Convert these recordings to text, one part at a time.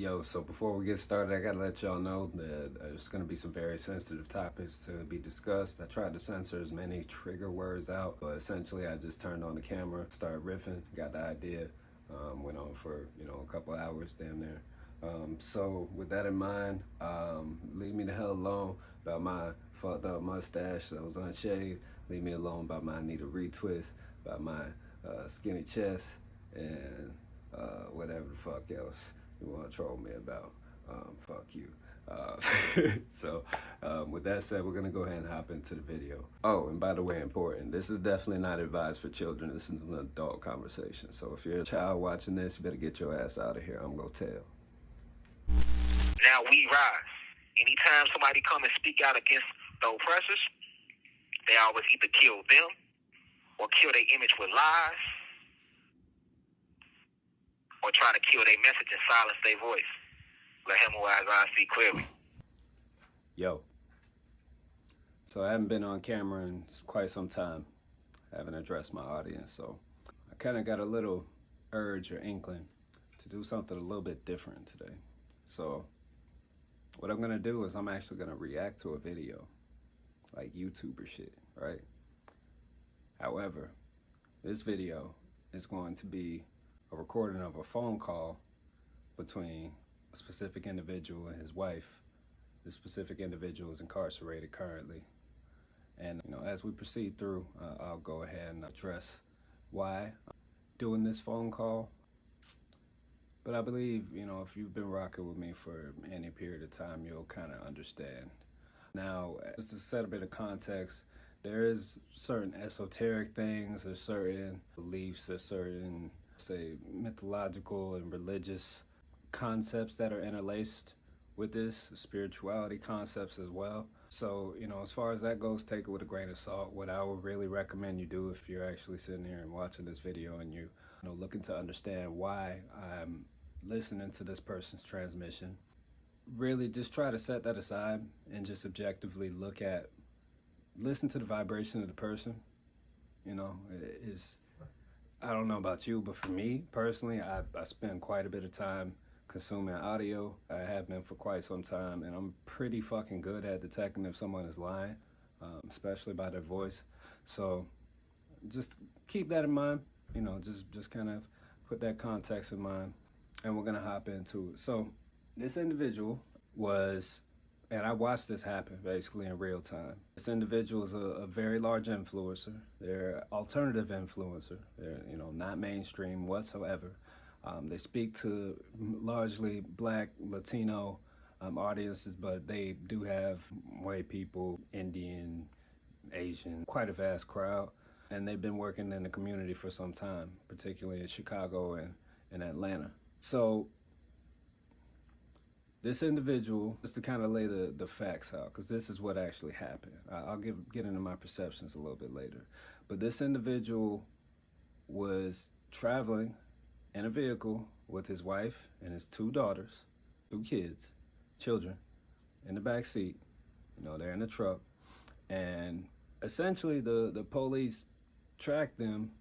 Yo, so before we get started, I gotta let y'all know that there's gonna be some very sensitive topics to be discussed. I tried to censor as many trigger words out, but essentially I just turned on the camera, started riffing, got the idea, went on for, a couple hours damn near. So with that in mind, leave me the hell alone about my fucked up mustache that was unshaved. Leave me alone about my need a retwist, about my skinny chest, and whatever the fuck else you want to troll me about. Fuck you. So with that said, we're gonna go ahead and hop into the video. Oh, and by the way, important, this is definitely not advised for children. This is an adult conversation. So if you're a child watching this, you better get your ass out of here. I'm gonna tell. Now we rise. Anytime somebody come and speak out against the oppressors, they always either kill them or kill their image with lies or try to kill their message and silence their voice. Let him who has eyes see clearly. Yo. So I haven't been on camera in quite some time. I haven't addressed my audience, so I kind of got a little urge or inkling to do something a little bit different today. So what I'm gonna do is I'm actually gonna react to a video, like YouTuber shit, right? However, this video is going to be a recording of a phone call between a specific individual and his wife. This specific individual is incarcerated currently. And as we proceed through, I'll go ahead and address why I'm doing this phone call. But I believe, if you've been rocking with me for any period of time, you'll kind of understand. Now, just to set a bit of context, there is certain esoteric things, there's certain beliefs, there's certain, say, mythological and religious concepts that are interlaced with this, spirituality concepts as well. So, as far as that goes, take it with a grain of salt. What I would really recommend you do if you're actually sitting here and watching this video and you looking to understand why I'm listening to this person's transmission, really just try to set that aside and just objectively listen to the vibration of the person. I don't know about you, but for me personally, I spend quite a bit of time consuming audio. I have been for quite some time, and I'm pretty fucking good at detecting if someone is lying, especially by their voice. So just keep that in mind. Just kind of put that context in mind, and we're gonna hop into it. So this individual was, and I watched this happen basically in real time. This individual is a very large influencer. They're alternative influencer. They're not mainstream whatsoever. They speak to largely Black, Latino audiences, but they do have white people, Indian, Asian, quite a vast crowd. And they've been working in the community for some time, particularly in Chicago and Atlanta. So this individual, just to kind of lay the facts out, because this is what actually happened. I'll get into my perceptions a little bit later. But this individual was traveling in a vehicle with his wife and his two daughters, two children, in the back seat. They're in the truck. And essentially the police tracked them.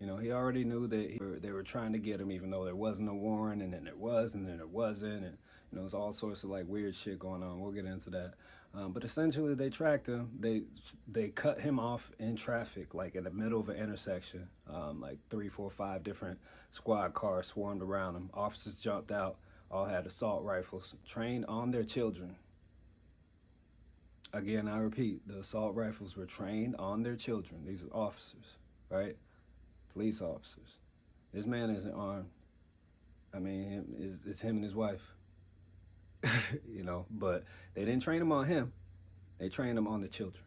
He already knew that they were trying to get him, even though there wasn't a warrant, and then there was, and then there wasn't, and there's all sorts of like weird shit going on. We'll get into that. But essentially, they tracked him. They cut him off in traffic, like in the middle of an intersection. Like 3, 4, 5 different squad cars swarmed around him. Officers jumped out, all had assault rifles, trained on their children. Again, I repeat, the assault rifles were trained on their children. These are officers, right? Police officers. This man isn't armed. I mean, it's him and his wife. But they didn't train him on him. They trained him on the children.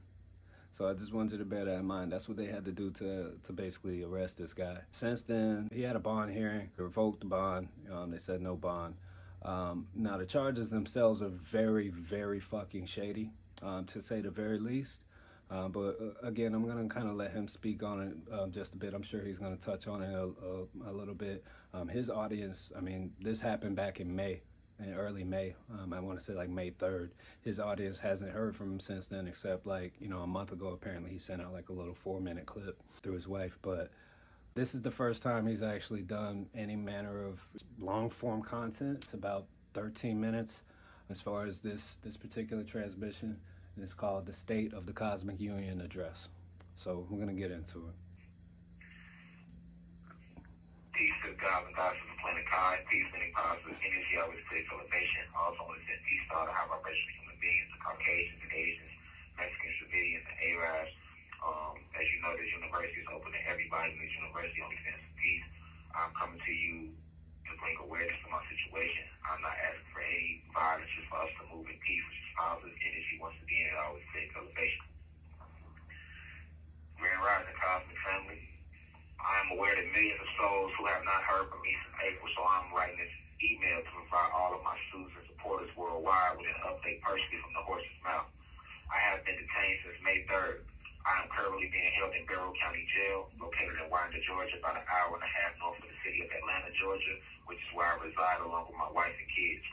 So I just wanted you to bear that in mind. That's what they had to do to basically arrest this guy. Since then, he had a bond hearing. They revoked the bond. They said no bond. Now, the charges themselves are very, very fucking shady, to say the very least. But again, I'm going to kind of let him speak on it just a bit. I'm sure he's going to touch on it a little bit. His audience, this happened back in early May. I want to say like May 3rd. His audience hasn't heard from him since then, except like, a month ago, apparently he sent out like a little 4-minute clip through his wife. But This is the first time he's actually done any manner of long form content. It's about 13 minutes as far as this particular transmission. It's called the State of the Cosmic Union Address. So we're going to get into it. Peace to the gods and goddesses of planet Kai. Peace, many positive energy, always creates elevation. Also want to send peace to all the high vibrational human beings, the Caucasians and Asians, Mexicans, Dravidians, and Arabs. As you know, this university is open to everybody, and this university only stands for peace. I'm coming to you to bring awareness to my situation. I'm not asking for any violence, just for us to move in peace, which is positive energy. Once again, it always creates elevation. Grand Rising Cosmic Family. I am aware that millions of souls who have not heard from me since April, so I'm writing this email to provide all of my students and supporters worldwide with an update personally from the horse's mouth. I have been detained since May 3rd. I am currently being held in Barrow County Jail, located in Winder, Georgia, about an hour and a half north of the city of Atlanta, Georgia, which is where I reside along with my wife and kids.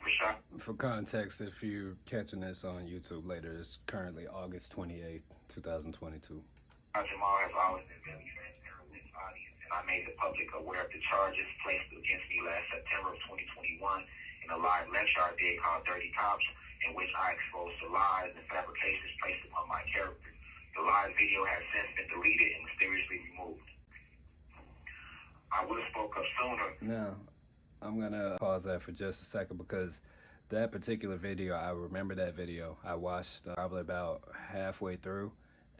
Rashad. For context, if you're catching this on YouTube later, it's currently August 28th, 2022. Jamal has always been very transparent with his audience, and I made the public aware of the charges placed against me last September of 2021 in a live lecture I did called Dirty Cops, in which I exposed the lies and fabrications placed upon my character. The live video has since been deleted and mysteriously removed. I would have spoke up sooner. Now, I'm going to pause that for just a second because that particular video, I remember that video. I watched probably about halfway through.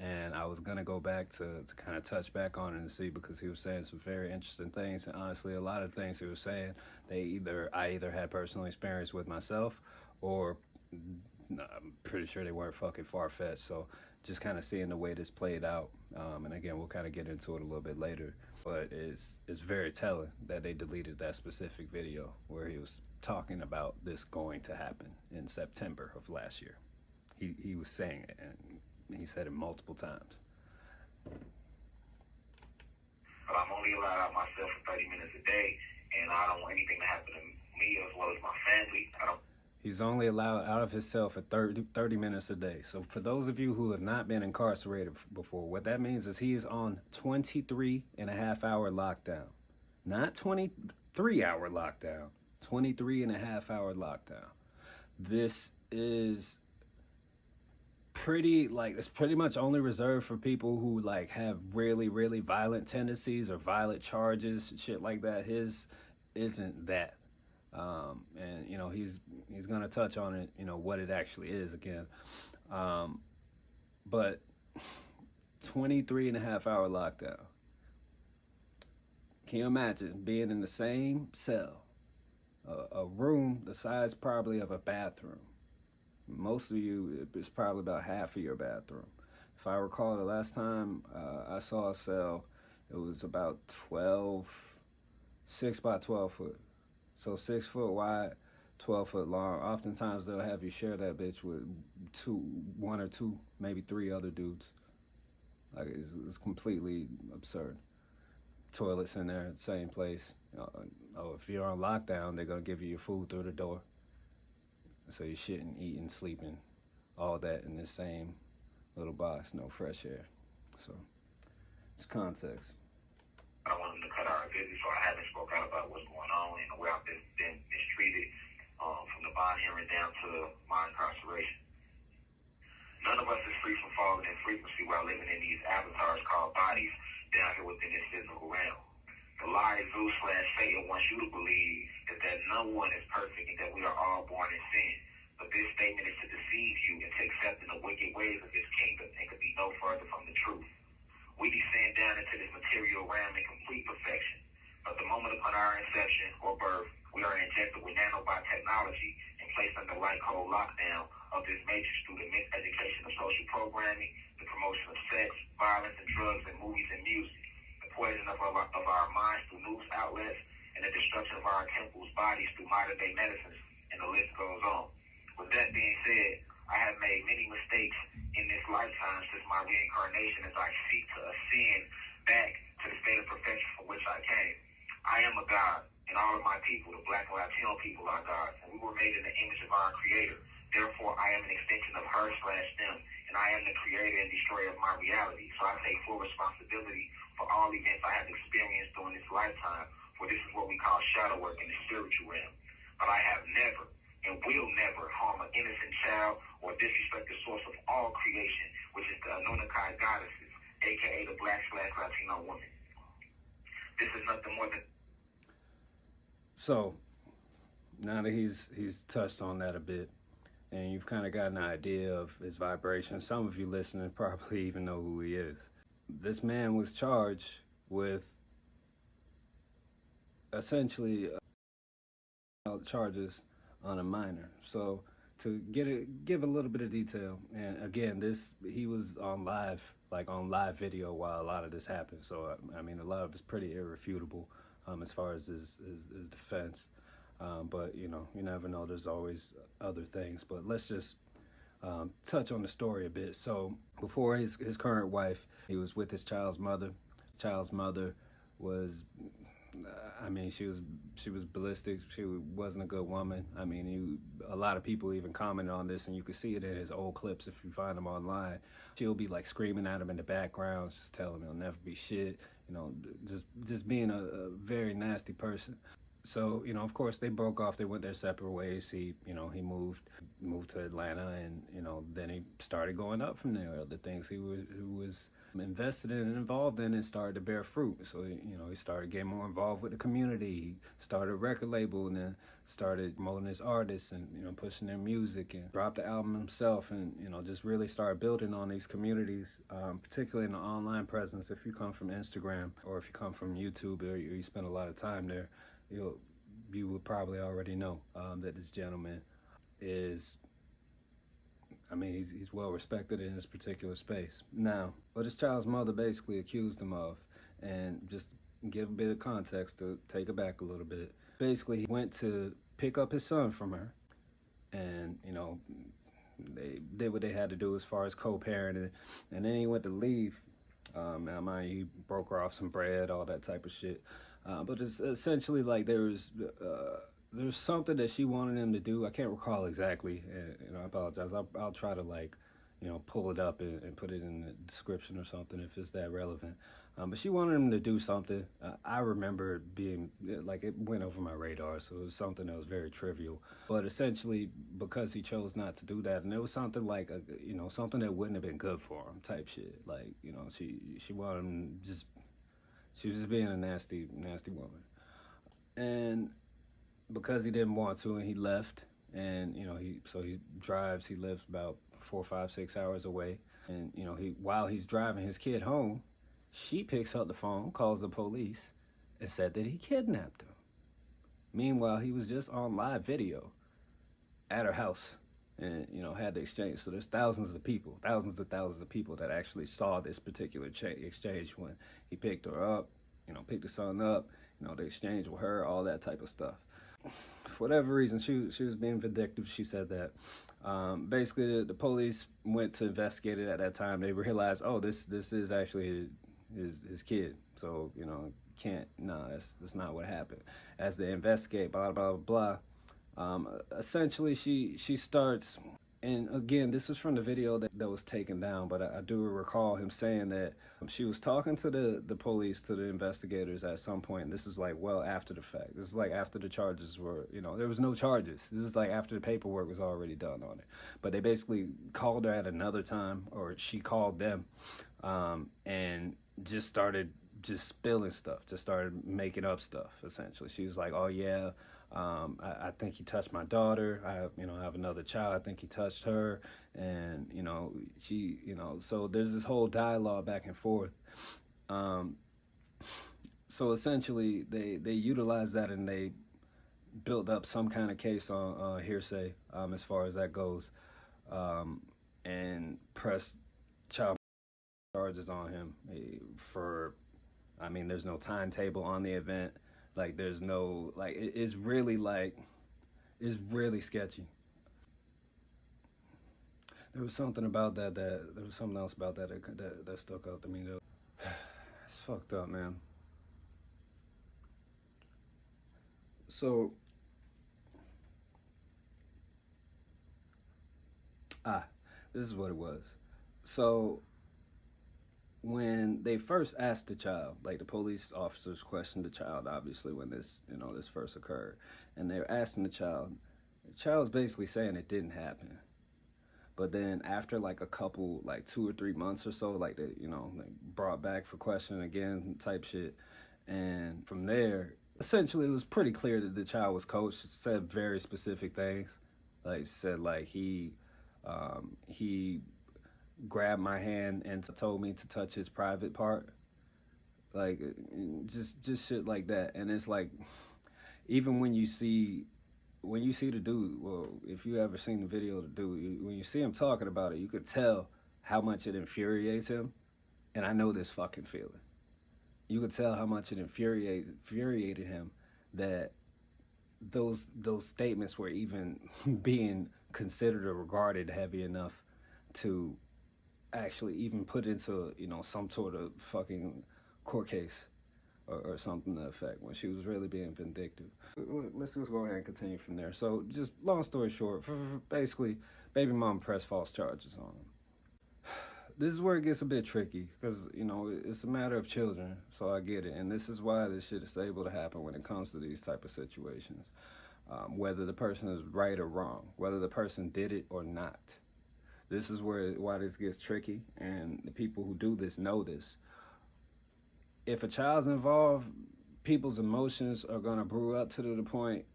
And I was going to go back to kind of touch back on it and see, because he was saying some very interesting things. And honestly, a lot of the things he was saying, I either had personal experience with myself, or I'm pretty sure they weren't fucking far-fetched. So just kind of seeing the way this played out. And again, we'll kind of get into it a little bit later. But it's very telling that they deleted that specific video where he was talking about this going to happen in September of last year. He was saying it, and he said it multiple times. But I'm only allowed out myself for 30 minutes a day, and I don't want anything to happen to me as well as my family. He's only allowed out of his cell for 30 minutes a day. So for those of you who have not been incarcerated before, what that means is he is on 23.5-hour lockdown. Not 23-hour lockdown, 23.5-hour lockdown. This is it's pretty much only reserved for people who have really, really violent tendencies or violent charges, shit like that. His isn't that. And he's gonna touch on it, what it actually is again. But 23.5-hour lockdown. Can you imagine being in the same cell, a room the size probably of a bathroom? Most of you, it's probably about half of your bathroom. If I recall, the last time I saw a cell, it was about 6 by 12 foot. So 6 foot wide, 12 foot long. Oftentimes they'll have you share that bitch with one or two, maybe three other dudes. It's completely absurd. Toilets in there, same place. If you're on lockdown, they're gonna give you your food through the door. So you're shitting, eating, sleeping, all that in the same little box, no fresh air. So it's context. I don't want them to cut our visit, so I haven't spoke out about what's going on and the way I've been mistreated from the bond hearing down to my incarceration. None of us is free from falling in frequency while living in these avatars called bodies down here within this physical realm. The lie Zeus/Satan wants you to believe is that no one is perfect and that we are all born in sin. But this statement is to deceive you into accepting the wicked ways of his kingdom and could be no further from the truth. We descend down into this material realm in complete perfection. But the moment upon our inception or birth, we are injected with nanobot technology and placed under light cold lockdown of this matrix through the miseducation of social programming, the promotion of sex, violence, and drugs in movies and music, the poison of our minds through news outlets, and the destruction of our temples, bodies through modern-day medicines, and the list goes on. With that being said, I have made many mistakes in this lifetime since my reincarnation as I seek to ascend back to the state of perfection from which I came. I am a God, and all of my people, the Black and Latino people, are gods, and we were made in the image of our Creator. Therefore, I am an extension of her/them, and I am the creator and destroyer of my reality. So I take full responsibility for all events I have experienced during this lifetime, for this is what we call shadow work in the spiritual realm. but I have never and will never harm an innocent child or disrespect the source of all creation, which is the Anunnaki goddesses, aka the Black/Latino woman. This is nothing more than... So, now that he's touched on that a bit, and you've kind of got an idea of his vibration, some of you listening probably even know who he is. This man was charged with essentially charges on a minor. So to give a little bit of detail, and again, he was on live video while a lot of this happened. So I mean, a lot of it's pretty irrefutable as far as his defense. But you know, you never know. There's always other things. But let's just touch on the story a bit. So before his current wife, he was with his child's mother. Child's mother was, I mean, she was ballistic. She wasn't a good woman. I mean, a lot of people even commented on this, and you can see it in his old clips if you find them online. She'll be like screaming at him in the background, just telling him he'll never be shit. You know, just being a very nasty person. So, you know, of course they broke off. They went their separate ways. He moved to Atlanta, and, you know, then he started going up from there. The things he was invested in and involved in, and started to bear fruit. So, you know, he started getting more involved with the community. He started a record label, and then started promoting his artists and, you know, pushing their music, and dropped the album himself, and, you know, just really started building on these communities, particularly in the online presence. If you come from Instagram, or if you come from YouTube, or you spend a lot of time there, you would probably already know that this gentleman is, I mean, he's well respected in this particular space. Now, what his child's mother basically accused him of, and just give a bit of context to take it back a little bit. Basically, he went to pick up his son from her, and, you know, they did what they had to do as far as co-parenting, and then he went to leave. Now, mind you, he broke her off some bread, all that type of shit. But it's essentially like there's something that she wanted him to do. I can't recall exactly, and, you know, I apologize. I'll try to, like, you know, pull it up and put it in the description or something if it's that relevant. But she wanted him to do something. I remember it being, like, it went over my radar, so it was something that was very trivial. But essentially, because he chose not to do that, and it was something like, you know, something that wouldn't have been good for him type shit. Like, you know, she wanted him just... She was just being a nasty, nasty woman. And because he didn't want to, and he left, and, you know, he lives about 4, 5, 6 hours away. And, you know, while he's driving his kid home, she picks up the phone, calls the police, and said that he kidnapped him. Meanwhile, he was just on live video at her house, and, you know, had the exchange. So there's thousands of people that actually saw this particular exchange when he picked her up, you know, picked the son up, you know, the exchange with her, all that type of stuff. For whatever reason, she was being vindictive. She said that. Basically, the police went to investigate it at that time. They realized, oh, this is actually his kid. So, you know, that's not what happened. As they investigate, blah, blah, blah, essentially she starts, and again, this is from the video that was taken down, but I do recall him saying that she was talking to the police, to the investigators at some point, and this is like well after the fact. This is like after the charges were, you know, there was no charges. This is like after the paperwork was already done on it. But they basically called her at another time, or she called them, and just started spilling stuff, just started making up stuff, essentially. She was like, oh yeah, I think he touched my daughter. I have another child. I think he touched her. And, you know, so there's this whole dialogue back and forth. So essentially they utilized that, and they built up some kind of case on hearsay, as far as that goes, and pressed child charges on him for, I mean, there's no timetable on the event. Like, there's no, like, it's really sketchy. There was something about that there was something else about that stuck out to me, though. It's fucked up, man. So, this is what it was. So, when they first asked the child, like, the police officers questioned the child, obviously, when this first occurred. and they're asking the child's basically saying it didn't happen. But then after like a couple, like 2 or 3 months or so, like they, like brought back for question again type shit. And from there, essentially it was pretty clear that the child was coached. It said very specific things. Like said like he grabbed my hand and told me to touch his private part. Like just shit like that. And it's like, even when you see the dude, well, if you ever seen the video of the dude, when you see him talking about it, you could tell how much it infuriates him. And I know this fucking feeling. You could tell how much it infuriated him that those statements were even being considered or regarded heavy enough to actually even put into, some sort of fucking court case or something to that effect, when she was really being vindictive. Let's just go ahead and continue from there. So just long story short, basically, baby mom pressed false charges on him. This is where it gets a bit tricky because, it's a matter of children, so I get it. And this is why this shit is able to happen when it comes to these type of situations. Whether the person is right or wrong, whether the person did it or not. This is why this gets tricky, and the people who do this know this. If a child's involved, people's emotions are going to brew up to the point,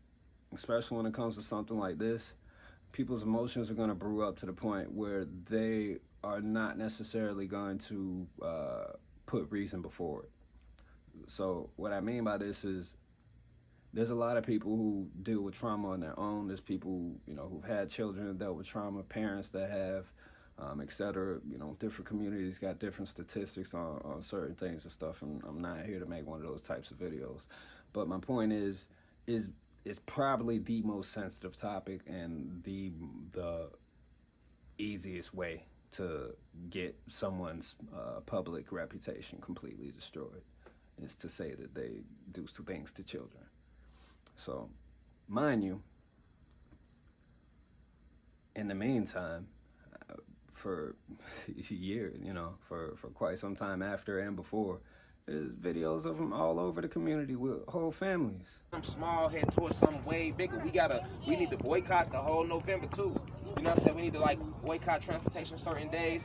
especially when it comes to something like this, people's emotions are going to brew up to the point where they are not necessarily going to put reason before it. So what I mean by this is, there's a lot of people who deal with trauma on their own. There's people, who've had children that dealt with trauma, parents that have, etc. Different communities got different statistics on certain things and stuff, and I'm not here to make one of those types of videos. But my point is probably the most sensitive topic and the easiest way to get someone's public reputation completely destroyed, is to say that they do things to children. So, mind you, in the meantime, for years, for quite some time after and before, there's videos of them all over the community with whole families. I'm small, head towards something way bigger. We need to boycott the whole November too. You know what I'm saying? We need to boycott transportation certain days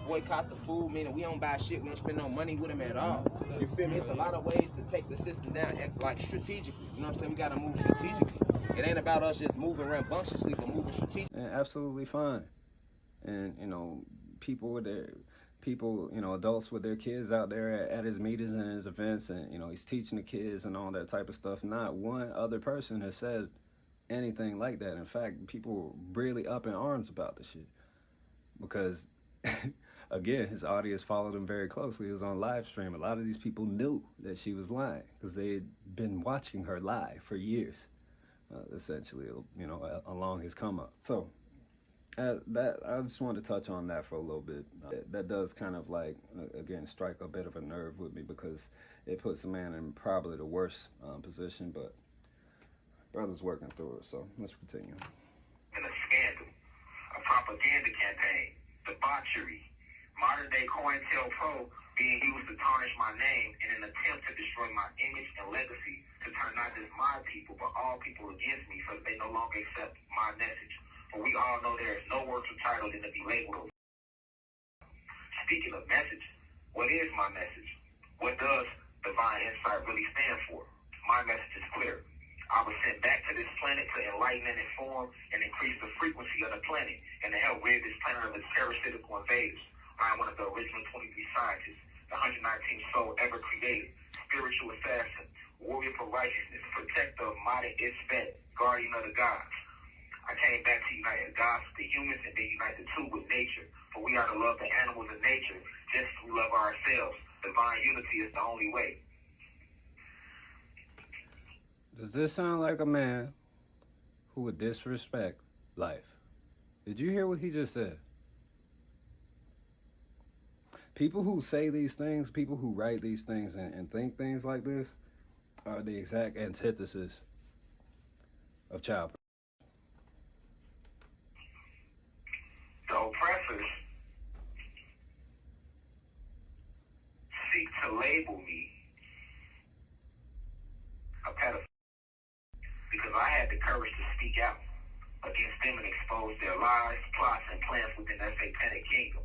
boycott the food, meaning we don't buy shit, we don't spend no money with them at all. You feel me? It's a lot of ways to take the system down, strategically. You know what I'm saying? We gotta move strategically. It ain't about us just moving rambunctiously, but moving strategically. And absolutely fine. And, adults with their kids out there at his meetings and his events, and, he's teaching the kids and all that type of stuff. Not one other person has said anything like that. In fact, people were really up in arms about the shit. Because, again, his audience followed him very closely. He was on live stream. A lot of these people knew that she was lying because they had been watching her lie for years, essentially, along his come up. So, that I just wanted to touch on that for a little bit. That does kind of again strike a bit of a nerve with me, because it puts a man in probably the worst position, but brother's working through it, so let's continue. And a scandal, a propaganda campaign, debauchery, modern day COINTELPRO being used to tarnish my name in an attempt to destroy my image and legacy, to turn not just my people but all people against me, so that they no longer accept my message. For we all know there is no worse title than to be labeled. Speaking of message, what is my message? What does divine insight really stand for? My message is clear. I was sent back to this planet to enlighten and inform and increase the frequency of the planet, and to help rid this planet of its parasitical invaders. I am one of the original 23 scientists, the 119th soul ever created, spiritual assassin, warrior for righteousness, protector of modern Isfet, guardian of the gods. I came back to unite the gods with the humans, and then unite the two with nature. For we are to love the animals and nature just as we love ourselves. Divine unity is the only way. Does this sound like a man who would disrespect life? Did you hear what he just said? People who say these things, people who write these things and think things like this are the exact antithesis of child. The oppressors seek to label me a pedophile because I courage to speak out against them and expose their lies, plots, and plans within their satanic kingdom,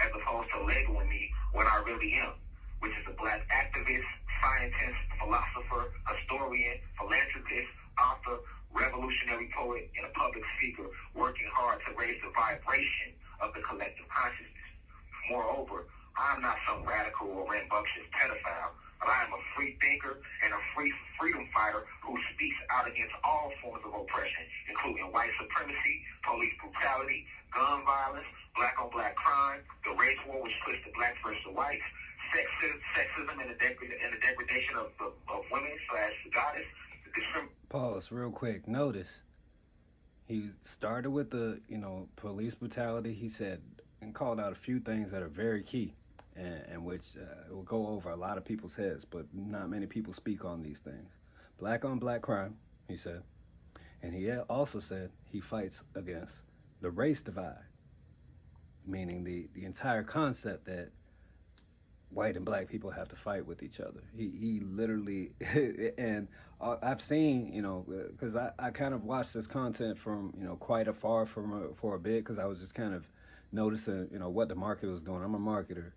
as opposed to labeling me what I really am, which is a black activist, scientist, philosopher, historian, philanthropist, author, revolutionary poet, and a public speaker working hard to raise the vibration of the collective consciousness. Moreover, I am not some radical or rambunctious pedophile, but I am a free thinker and a freedom fighter who speaks out against all forms of oppression, including white supremacy, police brutality, gun violence, black-on-black crime, the race war which puts the blacks versus the whites, sexism and the degradation of women / goddess. Pause real quick. Notice he started with the police brutality. He said and called out a few things that are very key, and which will go over a lot of people's heads, but not many people speak on these things. Black on black crime, he said. And he also said he fights against the race divide, meaning the entire concept that white and black people have to fight with each other. He literally, and I've seen, because I kind of watched this content from, quite afar for a bit, because I was just kind of noticing, what the market was doing. I'm a marketer.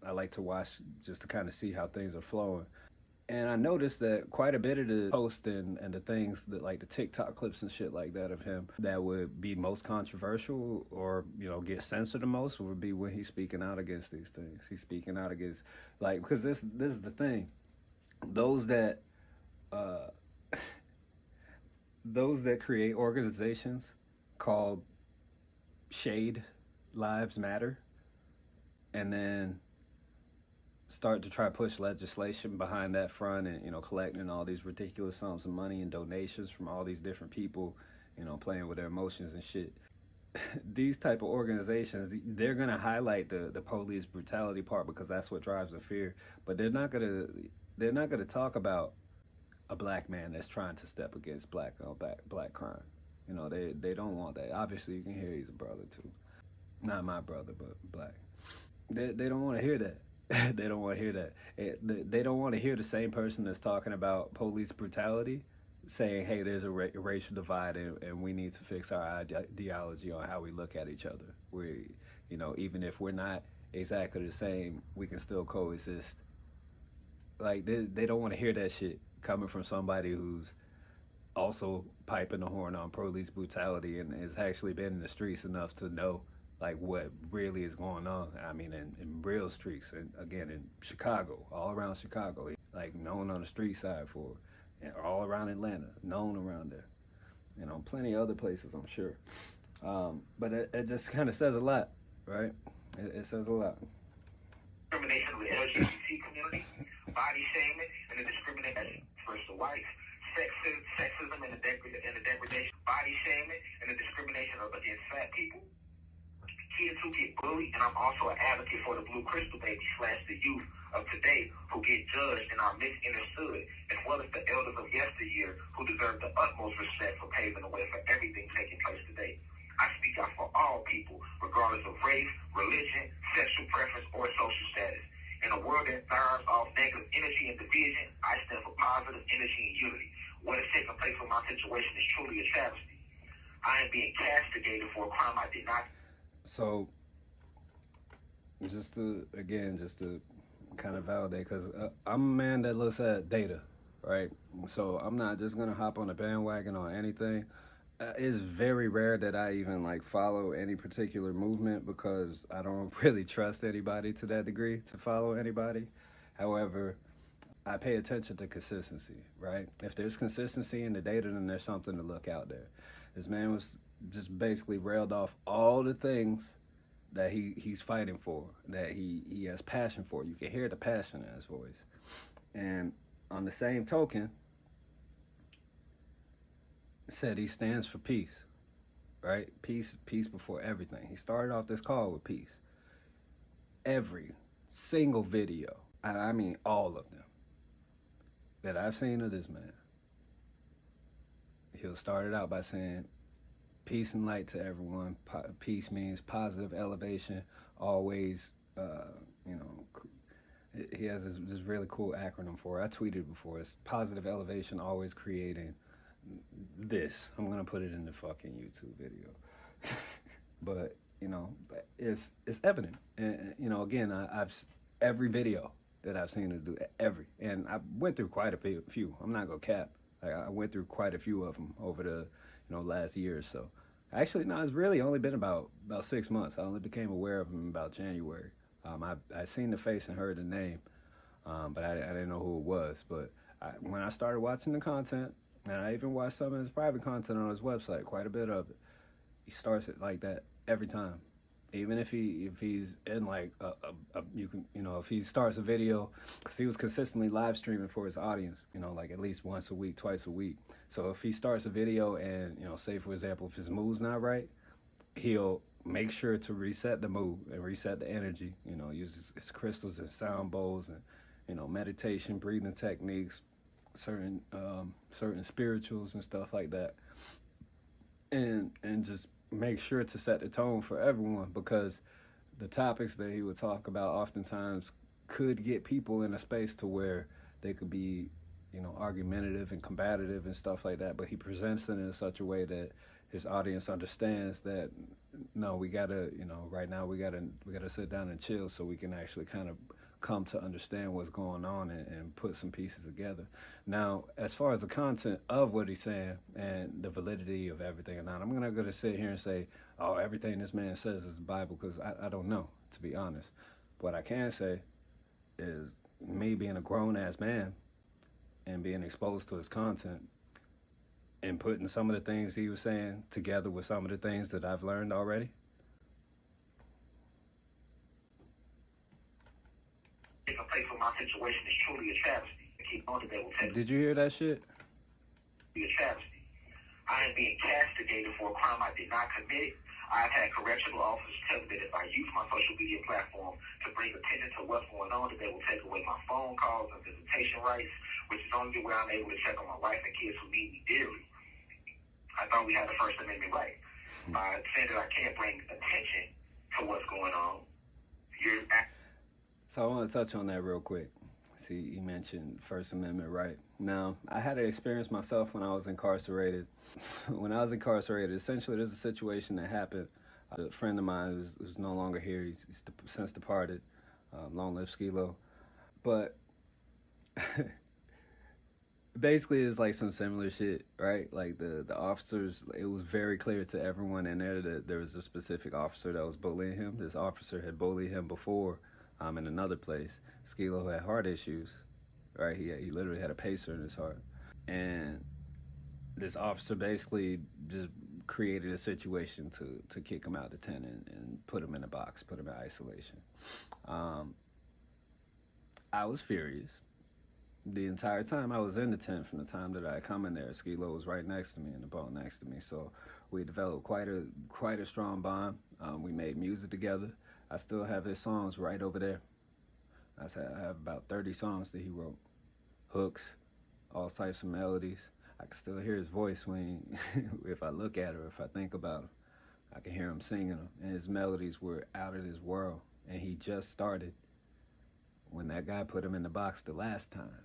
I like to watch just to kind of see how things are flowing. And I noticed that quite a bit of the posts and the things that, like the TikTok clips and shit like that of him that would be most controversial or, get censored the most would be when he's speaking out against these things. He's speaking out against, because this is the thing. Those that create organizations called Shade Lives Matter, and then start to try to push legislation behind that front, and collecting all these ridiculous sums of money and donations from all these different people, playing with their emotions and shit. These type of organizations, they're gonna highlight the police brutality part because that's what drives the fear, but they're not gonna talk about a black man that's trying to step against black crime. They don't want that. Obviously, you can hear he's a brother too. Not my brother, but black. They don't want to hear that. They don't want to hear that. They don't want to hear the same person that's talking about police brutality saying, hey, there's a racial divide and we need to fix our ideology on how we look at each other. Even if we're not exactly the same, we can still coexist. Like, they don't want to hear that shit coming from somebody who's also piping the horn on police brutality and has actually been in the streets enough to know what really is going on. I mean, in real streets, and again, in Chicago, all around Chicago, known on the street side for, and all around Atlanta, known around there, plenty of other places, I'm sure. But it just kind of says a lot, right? It says a lot. Discrimination of the LGBT community, body shaming, and the discrimination versus the whites, sexism and the degradation, body shaming, and the discrimination against fat people. Kids who get bullied, and I'm also an advocate for the blue crystal baby / the youth of today who get judged and are misunderstood, as well as the elders of yesteryear who deserve the utmost respect for paving the way for everything taking place today. I speak out for all people, regardless of race, religion, sexual preference, or social status. In a world that thrives off negative energy and division, I stand for positive energy and unity. What is taking place with my situation is truly a travesty. I am being castigated for a crime I did not. So, just to kind of validate, because I'm a man that looks at data, right? So I'm not just going to hop on a bandwagon on anything. It's very rare that I even follow any particular movement because I don't really trust anybody to that degree to follow anybody. However, I pay attention to consistency, right? If there's consistency in the data, then there's something to look out there. This man was just basically railed off all the things that he's fighting for, that he has passion for. You can hear the passion in his voice. And on the same token, said he stands for peace, right? Peace before everything. He started off this call with peace. Every single video, I mean all of them, that I've seen of this man, he'll start it out by saying, peace and light to everyone. Peace means positive elevation. Always, he has this really cool acronym for it. I tweeted before. It's positive elevation, always creating this. I'm gonna put it in the fucking YouTube video. But you know, it's evident, and you know, again, I've every video that I've seen her do, and I went through quite a few. I'm not gonna cap. Like, I went through quite a few of them over the last year or so. Actually, no, it's really only been about 6 months. I only became aware of him about January. I seen the face and heard the name, but I didn't know who it was. But when I started watching the content, and I even watched some of his private content on his website, quite a bit of it, he starts it like that every time. Even if he's in like if he starts a video, because he was consistently live streaming for his audience, like at least once a week, twice a week. So if he starts a video and say for example if his mood's not right, he'll make sure to reset the mood and reset the energy. Use his crystals and sound bowls and meditation, breathing techniques, certain spirituals and stuff like that, and just make sure to set the tone for everyone, because the topics that he would talk about oftentimes could get people in a space to where they could be, argumentative and combative and stuff like that. But he presents it in such a way that his audience understands that, no, we gotta, right now we gotta sit down and chill so we can actually kind of come to understand what's going on and put some pieces together. Now, as far as the content of what he's saying and the validity of everything or not, I'm not going to sit here and say, oh, everything this man says is the Bible, because I don't know, to be honest. What I can say is me being a grown-ass man and being exposed to his content and putting some of the things he was saying together with some of the things that I've learned already. Place for my situation is truly a travesty. I keep on that will take. Did you hear that shit? Be a travesty. I am being castigated for a crime I did not commit. I've had correctional officers tell me that if I use my social media platform to bring attention to what's going on, that they will take away my phone calls and visitation rights, which is only where I'm able to check on my wife and kids who need me dearly. I thought we had the First Amendment right. By saying that I can't bring attention to what's going on, you're So I want to touch on that real quick. See, you mentioned First Amendment right. Now, I had an experience myself when I was incarcerated. When I was incarcerated, essentially there's a situation that happened. A friend of mine who's no longer here, he's since departed. Long live SKILO. But basically it's like some similar shit, right? Like the officers, it was very clear to everyone in there that there was a specific officer that was bullying him. This officer had bullied him before. In another place. SKILO had heart issues, right? He literally had a pacer in his heart. And this officer basically just created a situation to kick him out of the tent and put him in a box, put him in isolation. I was furious. The entire time I was in the tent, from the time that I come in there, SKILO was right next to me in the bunk next to me. So we developed quite a strong bond. We made music together. I still have his songs right over there. I have about 30 songs that he wrote. Hooks, all types of melodies. I can still hear his voice when if I look at her, if I think about him. I can hear him singing them. And his melodies were out of this world. And he just started when that guy put him in the box the last time.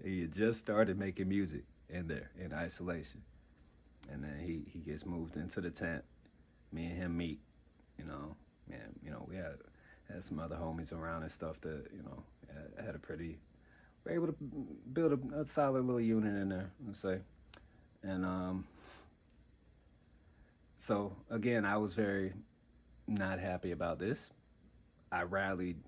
He had just started making music in there, in isolation. And then he gets moved into the tent. Me and him meet, we had some other homies around and stuff that, had we're able to build a solid little unit in there, let's say. And so, again, I was very not happy about this. I rallied,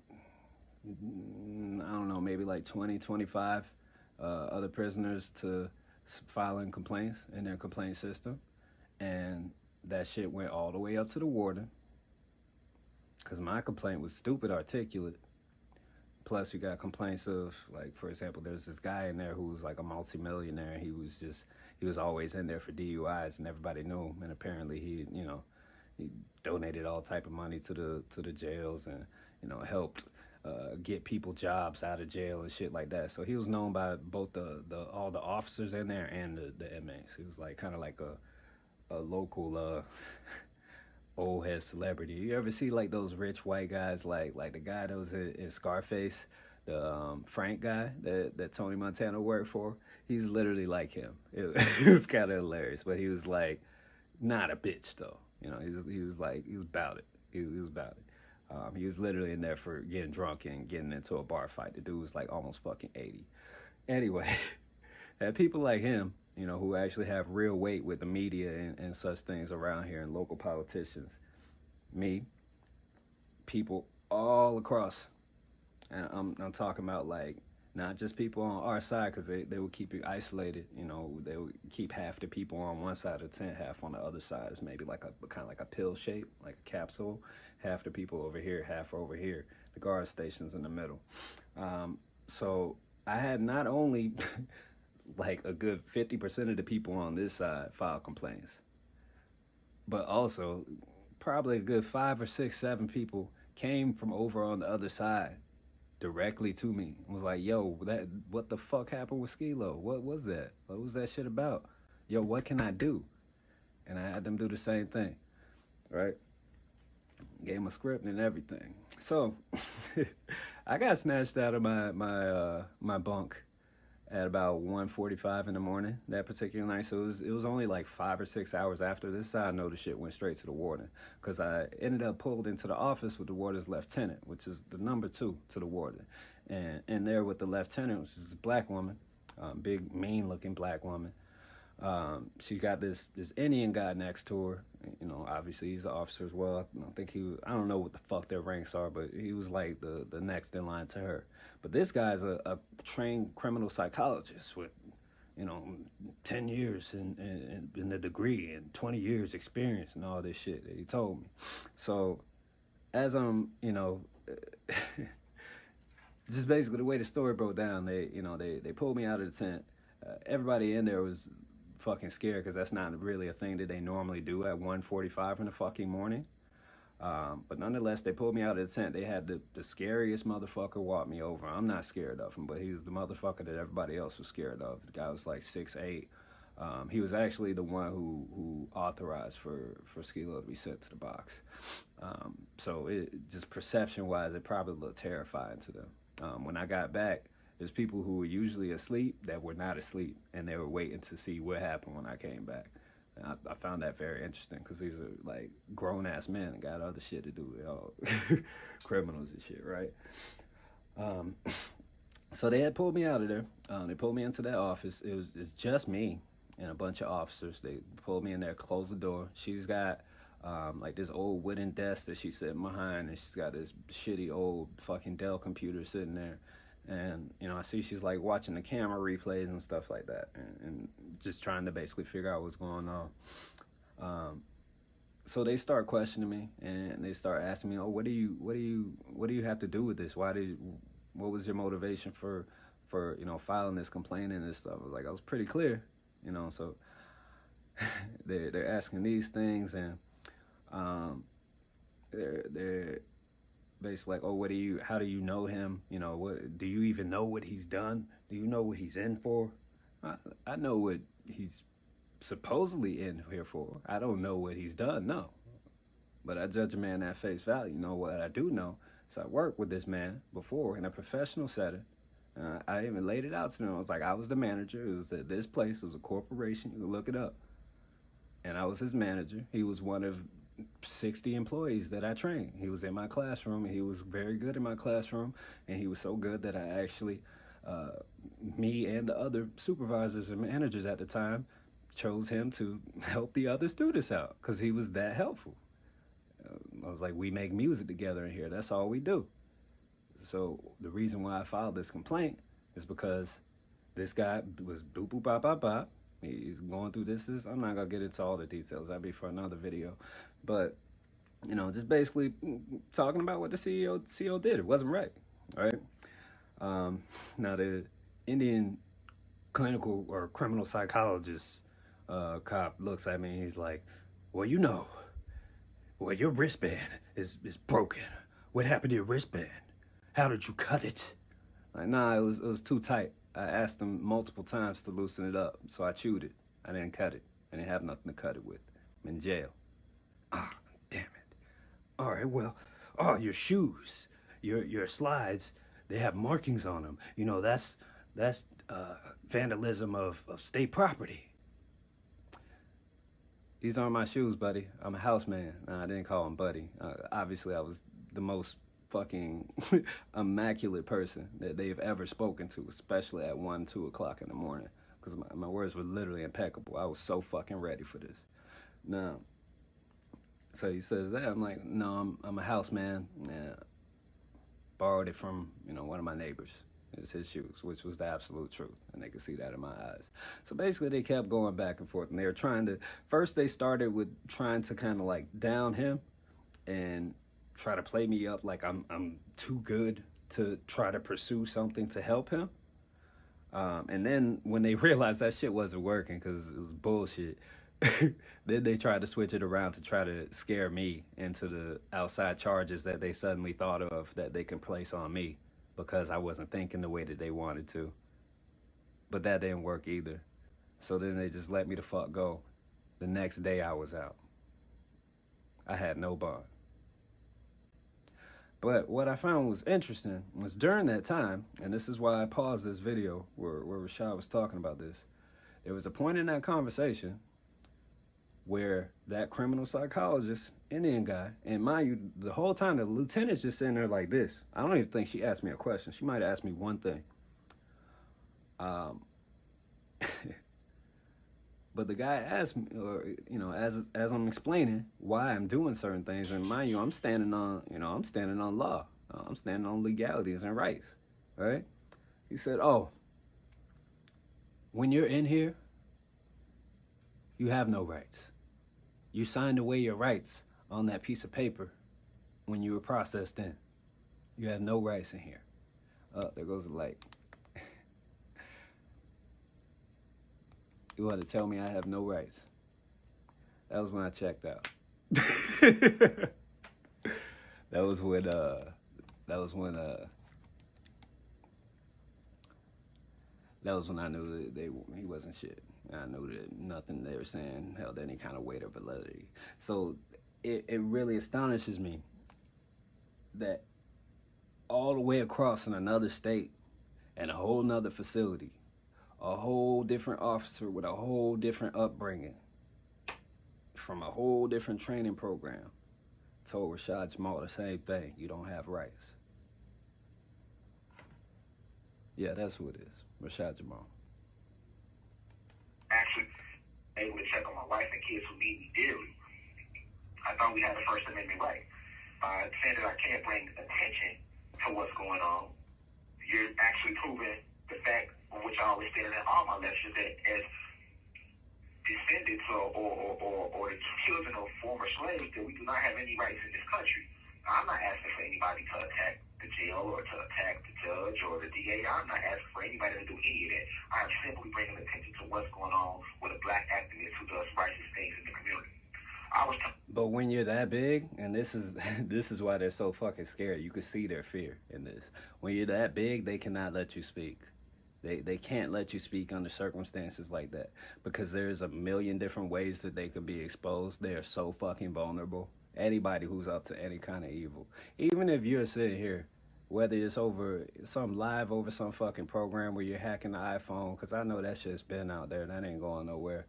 maybe like 20, 25 other prisoners to filing complaints in their complaint system. And that shit went all the way up to the warden, because my complaint was stupid articulate. Plus, you got complaints of, like, for example, there's this guy in there who was like a multimillionaire. He was always in there for DUIs, and everybody knew him. And apparently, he donated all type of money to the jails, and helped get people jobs out of jail and shit like that. So he was known by both all the officers in there and the inmates. He was like kind of like a local old head celebrity. You ever see like those rich white guys, like the guy that was in Scarface, the Frank guy that Tony Montana worked for? He's literally like him. It was kind of hilarious, but he was like, not a bitch though. You know, he was about it. He was about it. He was literally in there for getting drunk and getting into a bar fight. The dude was like almost fucking 80. Anyway, had people like him, you know, who actually have real weight with the media and such things around here, and local politicians. Me, people all across, and I'm talking about like not just people on our side, because they would keep you isolated. You know, they would keep half the people on one side of the tent, half on the other side. It's maybe like a kind of like a pill shape, like a capsule. Half the people over here, half over here. The guard station's in the middle. So I had not only like a good 50% of the people on this side file complaints, but also probably a good 5 or 6, 7 people came from over on the other side directly to me. Was like, yo, what the fuck happened with SKILO? What was that? What was that shit about? Yo, what can I do? And I had them do the same thing, right? Gave him a script and everything. So I got snatched out of my bunk at about 1:45 in the morning that particular night. So it was only like 5 or 6 hours after this. So I know the shit went straight to the warden, because I ended up pulled into the office with the warden's lieutenant, which is the number 2 to the warden. And in there with the lieutenant, which is a black woman, big mean looking black woman. She got this Indian guy next to her. You know, obviously he's an officer as well. I don't know what the fuck their ranks are, but he was like the next in line to her. But this guy's a trained criminal psychologist with, you know, 10 years in the degree and 20 years experience and all this shit that he told me. So as I'm, you know, just basically the way the story broke down, they pulled me out of the tent. Everybody in there was fucking scared, because that's not really a thing that they normally do at 1:45 in the fucking morning. But nonetheless, they pulled me out of the tent. They had the scariest motherfucker walk me over. I'm not scared of him, but he's the motherfucker that everybody else was scared of. The guy was like 6'8". He was actually the one who authorized for SKILO to be sent to the box. So it just perception-wise, it probably looked terrifying to them. When I got back, there's people who were usually asleep that were not asleep, and they were waiting to see what happened when I came back. And I found that very interesting, because these are like grown-ass men and got other shit to do. They're all criminals and shit, right? So they had pulled me out of there. They pulled me into that office. It's just me and a bunch of officers. They pulled me in there, closed the door. She's got like this old wooden desk that she's sitting behind, and she's got this shitty old fucking Dell computer sitting there. And, you know, I see she's like watching the camera replays and stuff like that, and just trying to basically figure out what's going on. So they start questioning me, and they start asking me, oh, what do you have to do with this? What was your motivation for, you know, filing this complaint and this stuff? I was like, I was pretty clear, you know. So they're asking these things, and they're basically like, oh, how do you know him? You know, what do you even know what he's done? Do you know what he's in for? I know what he's supposedly in here for. I don't know what he's done, no. But I judge a man at face value. You know what I do know is I worked with this man before in a professional setting. I even laid it out to them. I was like, I was the manager. It was at this place. It was a corporation. You can look it up. And I was his manager. He was one of 60 employees that I trained. He was in my classroom, and he was very good in my classroom, and he was so good that I actually, me and the other supervisors and managers at the time chose him to help the other students out, because he was that helpful. I was like, we make music together in here. That's all we do. So the reason why I filed this complaint is because this guy was boop, boop, bop, bop, bop. He's going through this. I'm not going to get into all the details. That'd be for another video. But, you know, just basically talking about what the CEO did. It wasn't right, right? Now, the Indian clinical or criminal psychologist cop looks at me. He's like, well, you know, well, your wristband is broken. What happened to your wristband? How did you cut it? Like, nah, it was too tight. I asked him multiple times to loosen it up, so I chewed it. I didn't cut it. I didn't have nothing to cut it with. I'm in jail. Ah, damn it. All right, well, your shoes, your slides, they have markings on them. You know, that's That's vandalism of state property. These aren't my shoes, buddy. I'm a houseman. I didn't call him buddy. Obviously, I was the most fucking immaculate person that they've ever spoken to, especially at 1, 2 o'clock in the morning, because my words were literally impeccable. I was so fucking ready for this. Now, so he says that. I'm like, no, I'm a houseman. Yeah, borrowed it from, one of my neighbors. It's his shoes, which was the absolute truth, and they could see that in my eyes. So basically, they kept going back and forth, and they were trying to. First, they started with trying to kind of like down him, and try to play me up like I'm too good to try to pursue something to help him. And then when they realized that shit wasn't working because it was bullshit, then they tried to switch it around to try to scare me into the outside charges that they suddenly thought of that they could place on me, because I wasn't thinking the way that they wanted to. But that didn't work either. So then they just let me the fuck go. The next day I was out. I had no bond. But what I found was interesting was during that time, and this is why I paused this video where Rashad was talking about this, there was a point in that conversation where that criminal psychologist, Indian guy, and mind you, the whole time the lieutenant's just sitting there like this. I don't even think she asked me a question. She might have asked me one thing. But the guy asked me, or as I'm explaining why I'm doing certain things, and mind you, I'm standing on law. I'm standing on legalities and rights, right? He said, "Oh, when you're in here, you have no rights. You signed away your rights on that piece of paper when you were processed in. You have no rights in here." Oh, there goes the light. You want to tell me I have no rights? That was when I checked out. That was when I knew that he wasn't shit. I knew that nothing they were saying held any kind of weight or validity. So it really astonishes me that all the way across in another state and a whole nother facility, a whole different officer with a whole different upbringing, from a whole different training program, told Rashad Jamal the same thing: you don't have rights. Yeah, that's who it is, Rashad Jamal. Actually, able to check on my wife and kids who need me dearly. I thought we had a First Amendment right. Saying that I can't bring attention to what's going on, you're actually proving the fact on which I always stated in all my lectures, that as descendants or the children of former slaves, that we do not have any rights in this country. I'm not asking for anybody to attack the jail or to attack the judge or the DA. I'm not asking for anybody to do any of that. I am simply bringing attention to what's going on with a black activist who does righteous things in the community. But when you're that big, and this is why they're so fucking scared. You can see their fear in this. When you're that big, they cannot let you speak. They can't let you speak under circumstances like that, because there's a million different ways that they could be exposed. They are so fucking vulnerable. Anybody who's up to any kind of evil, even if you're sitting here, whether it's over some fucking program where you're hacking the iPhone, because I know that shit's been out there, that ain't going nowhere.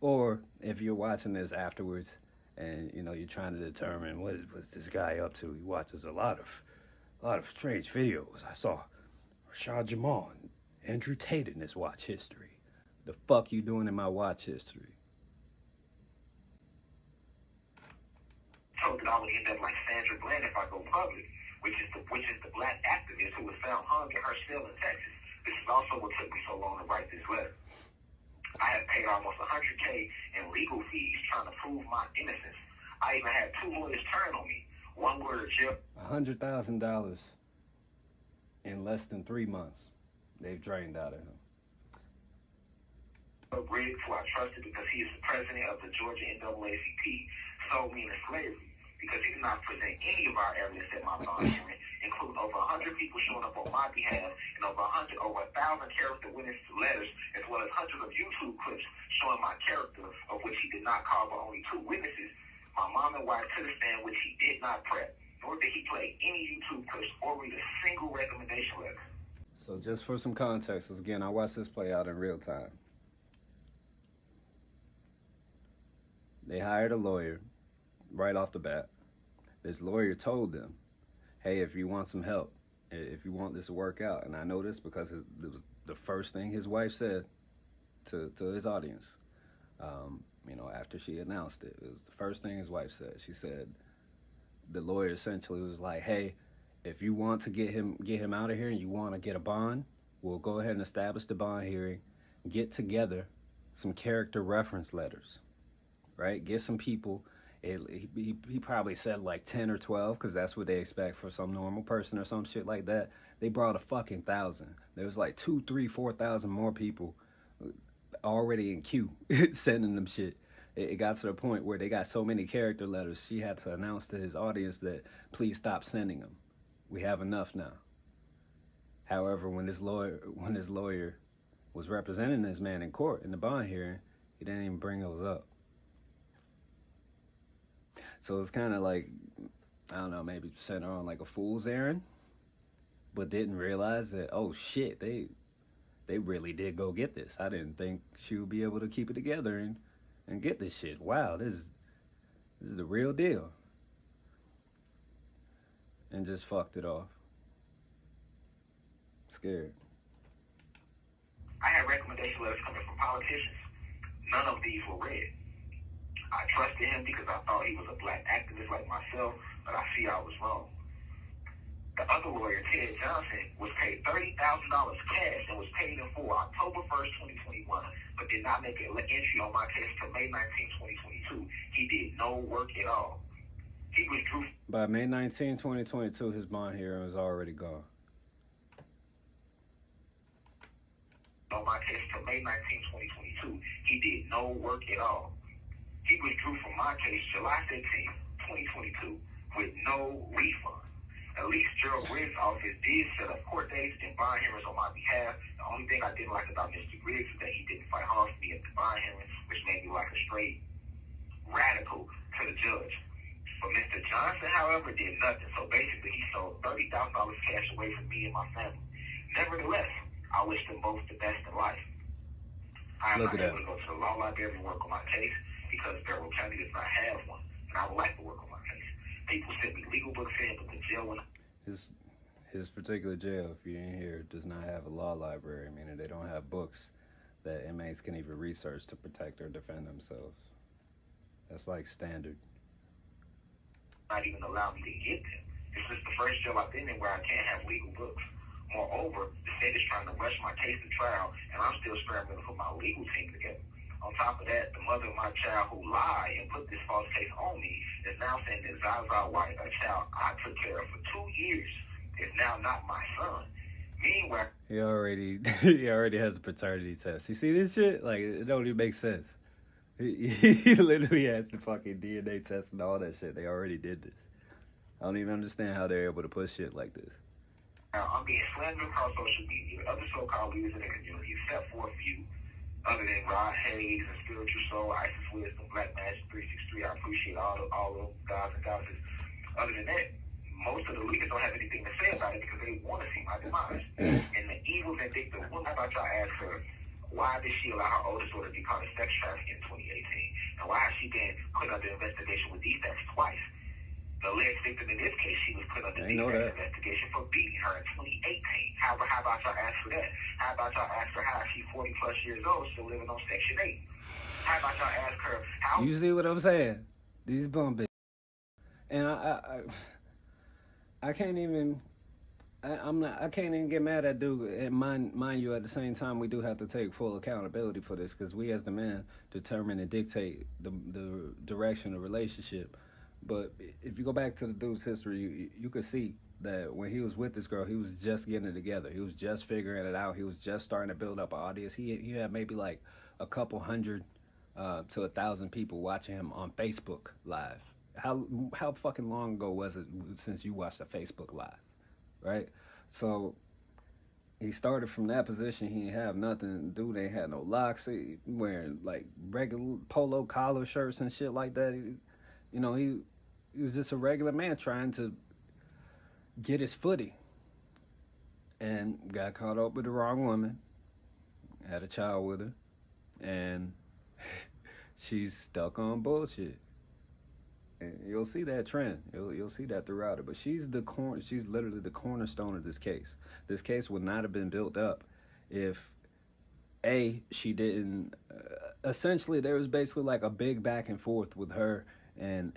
Or if you're watching this afterwards and you're trying to determine what's this guy up to. He watches a lot of strange videos. I saw Rashad Jamal and Andrew Tate in his watch history. The fuck you doing in my watch history? Told that I would end up like Sandra Bland if I go public, which is the black activist who was found hung in her cell in Texas. This is also what took me so long to write this letter. I have paid almost $100K in legal fees trying to prove my innocence. I even had 2 lawyers turn on me. One word, Jim. $100,000 in less than 3 months. They've drained out of him. Griggs, who I trusted because he is the president of the Georgia NAACP, sold me into slavery because he did not present any of our evidence at my bond hearing, including over 100 people showing up on my behalf and over 1,000 character witness letters, as well as hundreds of YouTube clips showing my character, of which he did not call but only 2 witnesses, my mom and wife to the stand, which he did not prep, nor did he play any YouTube clips or read a single recommendation letter. So just for some context, again, I watched this play out in real time. They hired a lawyer right off the bat. This lawyer told them, hey, if you want some help, if you want this to work out, and I know this because it was the first thing his wife said to his audience, after she announced it. It was the first thing his wife said. She said, the lawyer essentially was like, hey, if you want to get him out of here and you want to get a bond, we'll go ahead and establish the bond hearing, get together some character reference letters, right? Get some people. He probably said like 10 or 12 because that's what they expect for some normal person or some shit like that. They brought a fucking 1,000. There was like 2, 3, 4,000 more people already in queue sending them shit. It got to the point where they got so many character letters, she had to announce to his audience that please stop sending them. We have enough now. However, when his lawyer was representing this man in court in the bond hearing, he didn't even bring those up. So it's kind of like, I don't know, maybe sent her on like a fool's errand, but didn't realize that, oh shit, they really did go get this. I didn't think she would be able to keep it together and get this shit. Wow, this is the real deal. And just fucked it off. Scared. I had recommendation letters coming from politicians. None of these were read. I trusted him because I thought he was a black activist like myself, but I see I was wrong. The other lawyer, Ted Johnson, was paid $30,000 cash and was paid in full October 1st, 2021, but did not make an entry on my case until May 19, 2022. He did no work at all. He withdrew. By May 19, 2022, his bond hearing was already gone. On my case until May 19, 2022. He did no work at all. He withdrew from my case July 15, 2022, with no refund. At least Gerald Griggs' office did set up court dates and bond hearings on my behalf. The only thing I didn't like about Mr. Griggs is that he didn't fight hard for me at the bond hearing, which made me like a straight radical to the judge. But Mr. Johnson, however, did nothing. So basically, he sold $30,000 cash away from me and my family. Nevertheless, I wish them both the best in life. I am not able to go to the law library and work on my case because Barrow County does not have one, and I would like to work on my case. People send me legal books in, but the jail when his particular jail, if you ain't here, does not have a law library, meaning they don't have books that inmates can even research to protect or defend themselves. That's like standard. Not even allow me to get them. This is the first jail I've been in where I can't have legal books. Moreover, the state is trying to rush my case to trial, and I'm still scrambling to put my legal team together. On top of that, the mother of my child who lied and put this false case on me is now saying that Zaza White, a child I took care of for 2 years, is now not my son. Meanwhile, he already has a paternity test. You see this shit? Like, it don't even make sense. He literally has the fucking DNA test and all that shit. They already did this. I don't even understand how they're able to push shit like this. I'm being slandered across social media. Other so-called leaders in the community, except for a few, other than Rod Hayes and Spiritual Soul, Isis Wisdom, Black Magic 363. I appreciate all of guys and goddesses. Other than that, most of the leaders don't have anything to say about it because they want to see my demise. And the evil vindictive woman, how about y'all ask her, why did she allow her oldest daughter to be caught in sex trafficking in 2018? And why has she been put under investigation with defects twice? The alleged victim in this case, she was put under defects investigation for beating her in 2018. How about y'all ask for that? How about y'all ask her how she's 40 plus years old, still living on Section 8? How about y'all ask her how... You see what I'm saying? These bum bitches. And I can't even... I can't even get mad at dude. And mind you, at the same time, we do have to take full accountability for this because we as the men determine and dictate the direction of the relationship. But if you go back to the dude's history, you could see that when he was with this girl, he was just getting it together. He was just figuring it out. He was just starting to build up an audience. He had maybe like a couple hundred to 1,000 people watching him on Facebook Live. How fucking long ago was it since you watched a Facebook Live? Right? So he started from that position. He didn't have nothing. Dude ain't had no locks. He wearing like regular polo collar shirts and shit like that. He was just a regular man trying to get his footing. and got caught up with the wrong woman, had a child with her, and she's stuck on bullshit. And you'll see that trend. You'll see that throughout it. But she's literally the cornerstone of this case. This case would not have been built up if she didn't. Essentially, there was basically like a big back and forth with her and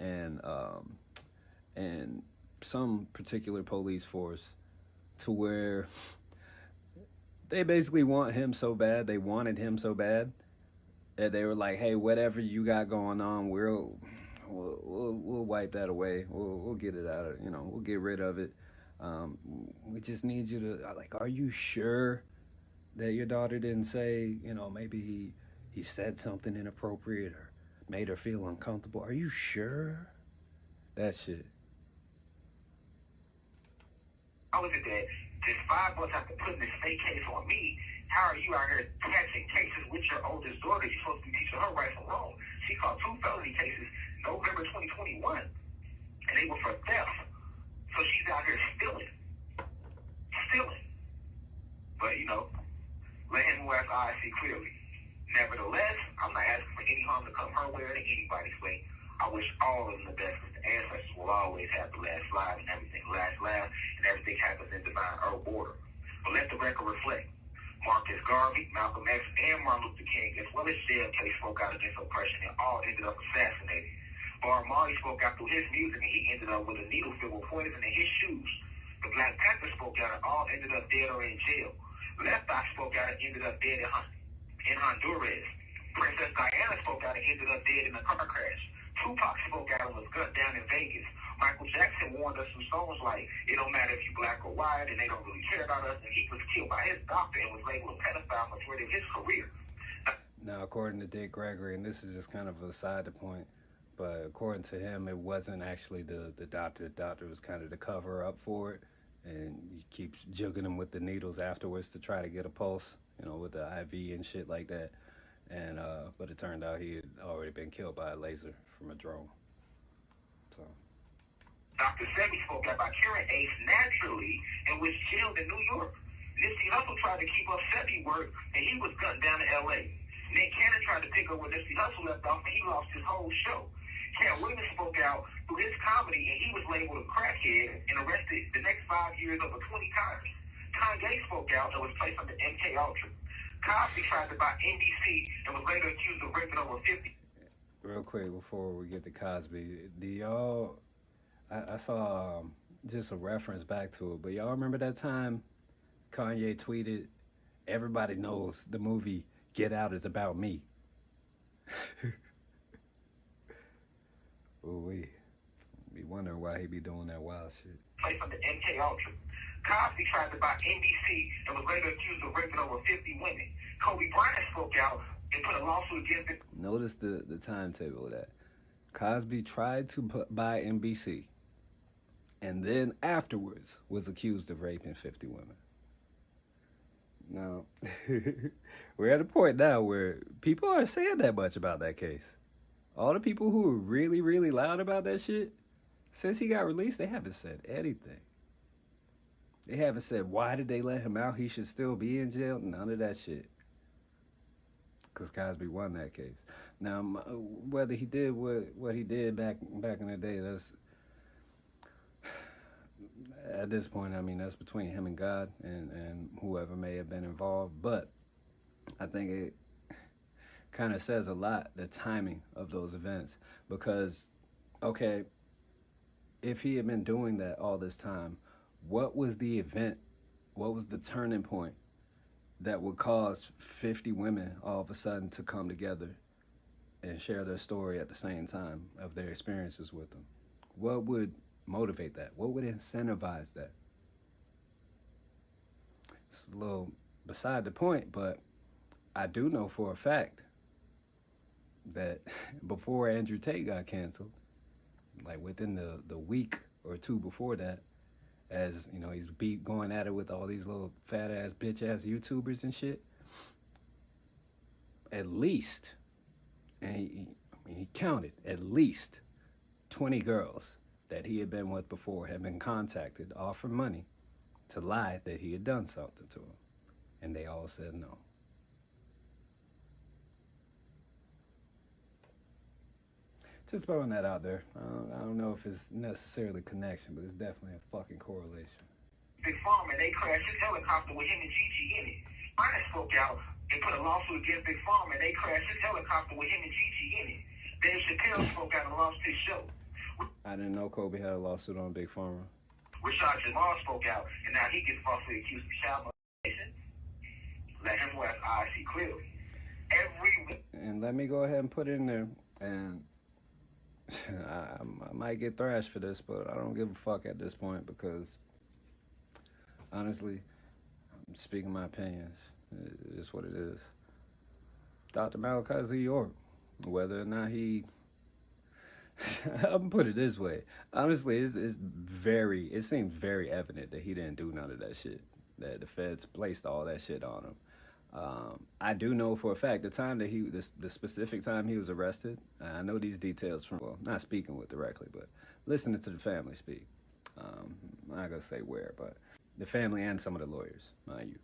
some particular police force, to where they basically wanted him so bad that they were like, hey, whatever you got going on, we'll wipe that away. We'll get it out of, we'll get rid of it. We just need you to, like, are you sure that your daughter didn't say, maybe he said something inappropriate or made her feel uncomfortable? Are you sure? That shit. How is it that just 5 months after putting this fake case on me, how are you out here catching cases with your oldest daughter? You're supposed to be teaching her right from wrong. She caught 2 felony cases November 2021, and they were for theft. So she's out here stealing. But, let him who has eyes see clearly. Nevertheless, I'm not asking for any harm to come her way or to anybody's way. I wish all of them the best, because the ancestors will always have the last laugh, and everything lasts, and everything happens in divine order. But let the record reflect. Marcus Garvey, Malcolm X, and Martin Luther King, as well as JFK, spoke out against oppression and all ended up assassinated. Bar Marley spoke out through his music, and he ended up with a needle filled with poison in his shoes. The Black Panther spoke out and all ended up dead or in jail. Left Eye spoke out and ended up dead in Honduras. Princess Diana spoke out and ended up dead in a car crash. Tupac spoke out and was gunned down in Vegas. Michael Jackson warned us through songs like, it don't matter if you black or white, and they don't really care about us, and he was killed by his doctor and was labeled a pedophile majority of his career. Now, according to Dick Gregory, and this is just kind of a side point, but according to him, it wasn't actually the doctor. The doctor was kind of the cover up for it, and he keeps jugging him with the needles afterwards to try to get a pulse, with the IV and shit like that. And but it turned out he had already been killed by a laser from a drone. So Dr. Sebi spoke out about curing AIDS naturally and was jailed in New York. Nipsey Hussle tried to keep up Sebi work, and he was gunned down in L.A. Nick Cannon tried to pick up where Nipsey Hussle left off, and he lost his whole show. Cat Williams spoke out through his comedy, and he was labeled a crackhead and arrested the next 5 years over 20 times. Kanye spoke out and was placed under MK Ultra. Cosby tried to buy NBC and was later accused of raping over 50. Real quick before we get to Cosby, do y'all, I saw just a reference back to it, but y'all remember that time Kanye tweeted, everybody knows the movie Get Out is about me? Ooh, we be wondering why he be doing that wild shit. Placed under MK Ultra. Cosby tried to buy NBC and was later accused of raping over 50 women. Kobe Bryant spoke out and put a lawsuit against him. Notice the timetable of that. Cosby tried to buy NBC and then afterwards was accused of raping 50 women. Now, we're at a point now where people aren't saying that much about that case. All the people who were really, really loud about that shit, since he got released, they haven't said anything. They haven't said, why did they let him out? He should still be in jail. None of that shit. Because Cosby won that case. Now, whether he did what he did back in the day, that's, at this point, I mean, that's between him and God and whoever may have been involved. But I think it kind of says a lot, the timing of those events. Because, okay, if he had been doing that all this time, what was the event? What was the turning point that would cause 50 women all of a sudden to come together and share their story at the same time of their experiences with them? What would motivate that? What would incentivize that? It's a little beside the point, but I do know for a fact that before Andrew Tate got canceled, like within the week or two before that, as you know, he's going at it with all these little fat ass bitch ass YouTubers and shit. At least, and he counted at least 20 girls that he had been with before had been contacted, offered money to lie that he had done something to him. And they all said no. Just throwing that out there. I don't know if it's necessarily connection, but it's definitely a fucking correlation. Big Pharma, and they crashed his helicopter with him and Gigi in it. Mine spoke out and put a lawsuit against Big Pharma, and they crashed his helicopter with him and Gigi in it. Dave Chappelle spoke out and lost his show. I didn't know Kobe had a lawsuit on Big Pharma. Rashad Jamal spoke out, and now he gets falsely accused of child molestation. Let him wear his eyes see clearly. And let me go ahead and put it in there, and I might get thrashed for this, but I don't give a fuck at this point because, honestly, I'm speaking my opinions. It is what it is. Dr. Malachi Z. York, whether or not he... I'm put it this way. Honestly, it seems very evident that he didn't do none of that shit. That the feds placed all that shit on him. I do know for a fact the time that the specific time he was arrested. I know these details from, well, not speaking with directly, but listening to the family speak. I'm not gonna say where, but the family and some of the lawyers, mind you.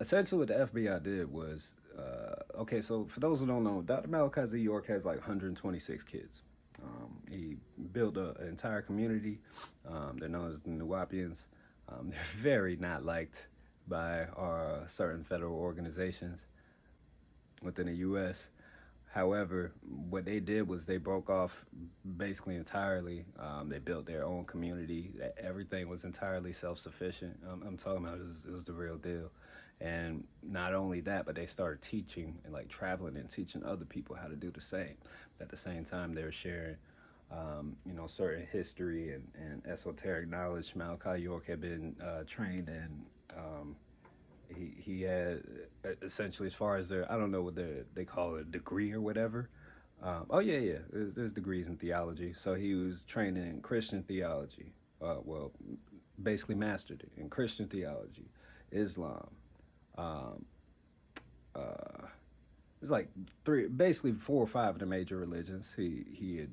Essentially, what the FBI did was, okay. So for those who don't know, Dr. Malachi Z. York has like 126 kids. He built an entire community. They're known as the Nuwapians. They're very not liked by certain federal organizations within the U.S. However, what they did was they broke off basically entirely. They built their own community. Everything was entirely self-sufficient. I'm talking about it was the real deal. And not only that, but they started teaching and like traveling and teaching other people how to do the same. At the same time, they were sharing, certain history and esoteric knowledge. Malachi York had been trained in. He had essentially, as far as I don't know what they call it, a degree or whatever. There's degrees in theology. So he was trained in Christian theology. Basically mastered it in Christian theology, Islam. There's like basically 4 or 5 of the major religions. He had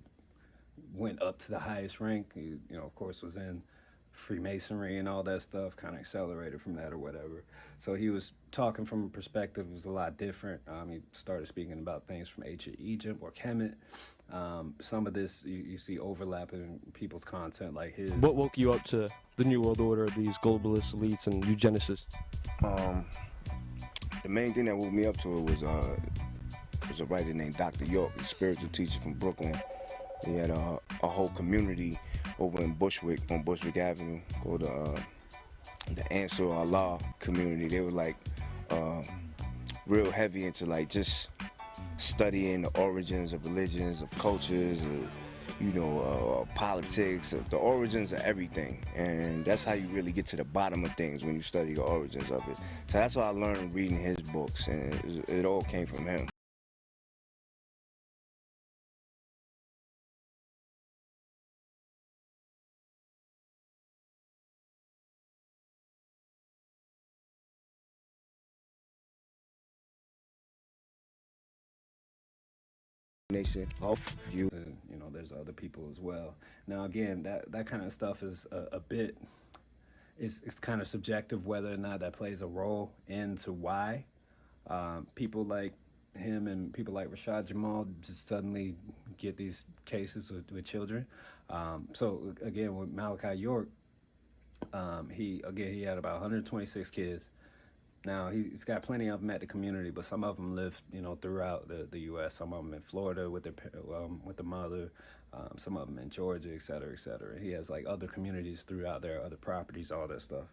went up to the highest rank. He, of course, was in Freemasonry and all that stuff, kind of accelerated from that or whatever. So he was talking from a perspective that was a lot different. He started speaking about things from ancient Egypt or Kemet. Some of this you see overlapping people's content, like his. What woke you up to the New World Order, these globalist elites and eugenicists? The main thing that woke me up to it was a writer named Dr. York, a spiritual teacher from Brooklyn. He had a whole community over in Bushwick, on Bushwick Avenue, called the Answer Allah community. They were like real heavy into like just studying the origins of religions, of cultures, politics, of the origins of everything. And that's how you really get to the bottom of things, when you study the origins of it. So that's what I learned reading his books, and it all came from him. Nation of you. There's other people as well. Now, again, that kind of stuff is a bit, it's kind of subjective whether or not that plays a role into why people like him and people like Rashad Jamal just suddenly get these cases with children. So again, with Malachi York, he had about 126 kids. Now, he's got plenty of them at the community, but some of them live, throughout the U.S. Some of them in Florida with the mother, some of them in Georgia, et cetera, et cetera. He has, like, other communities throughout there, other properties, all that stuff.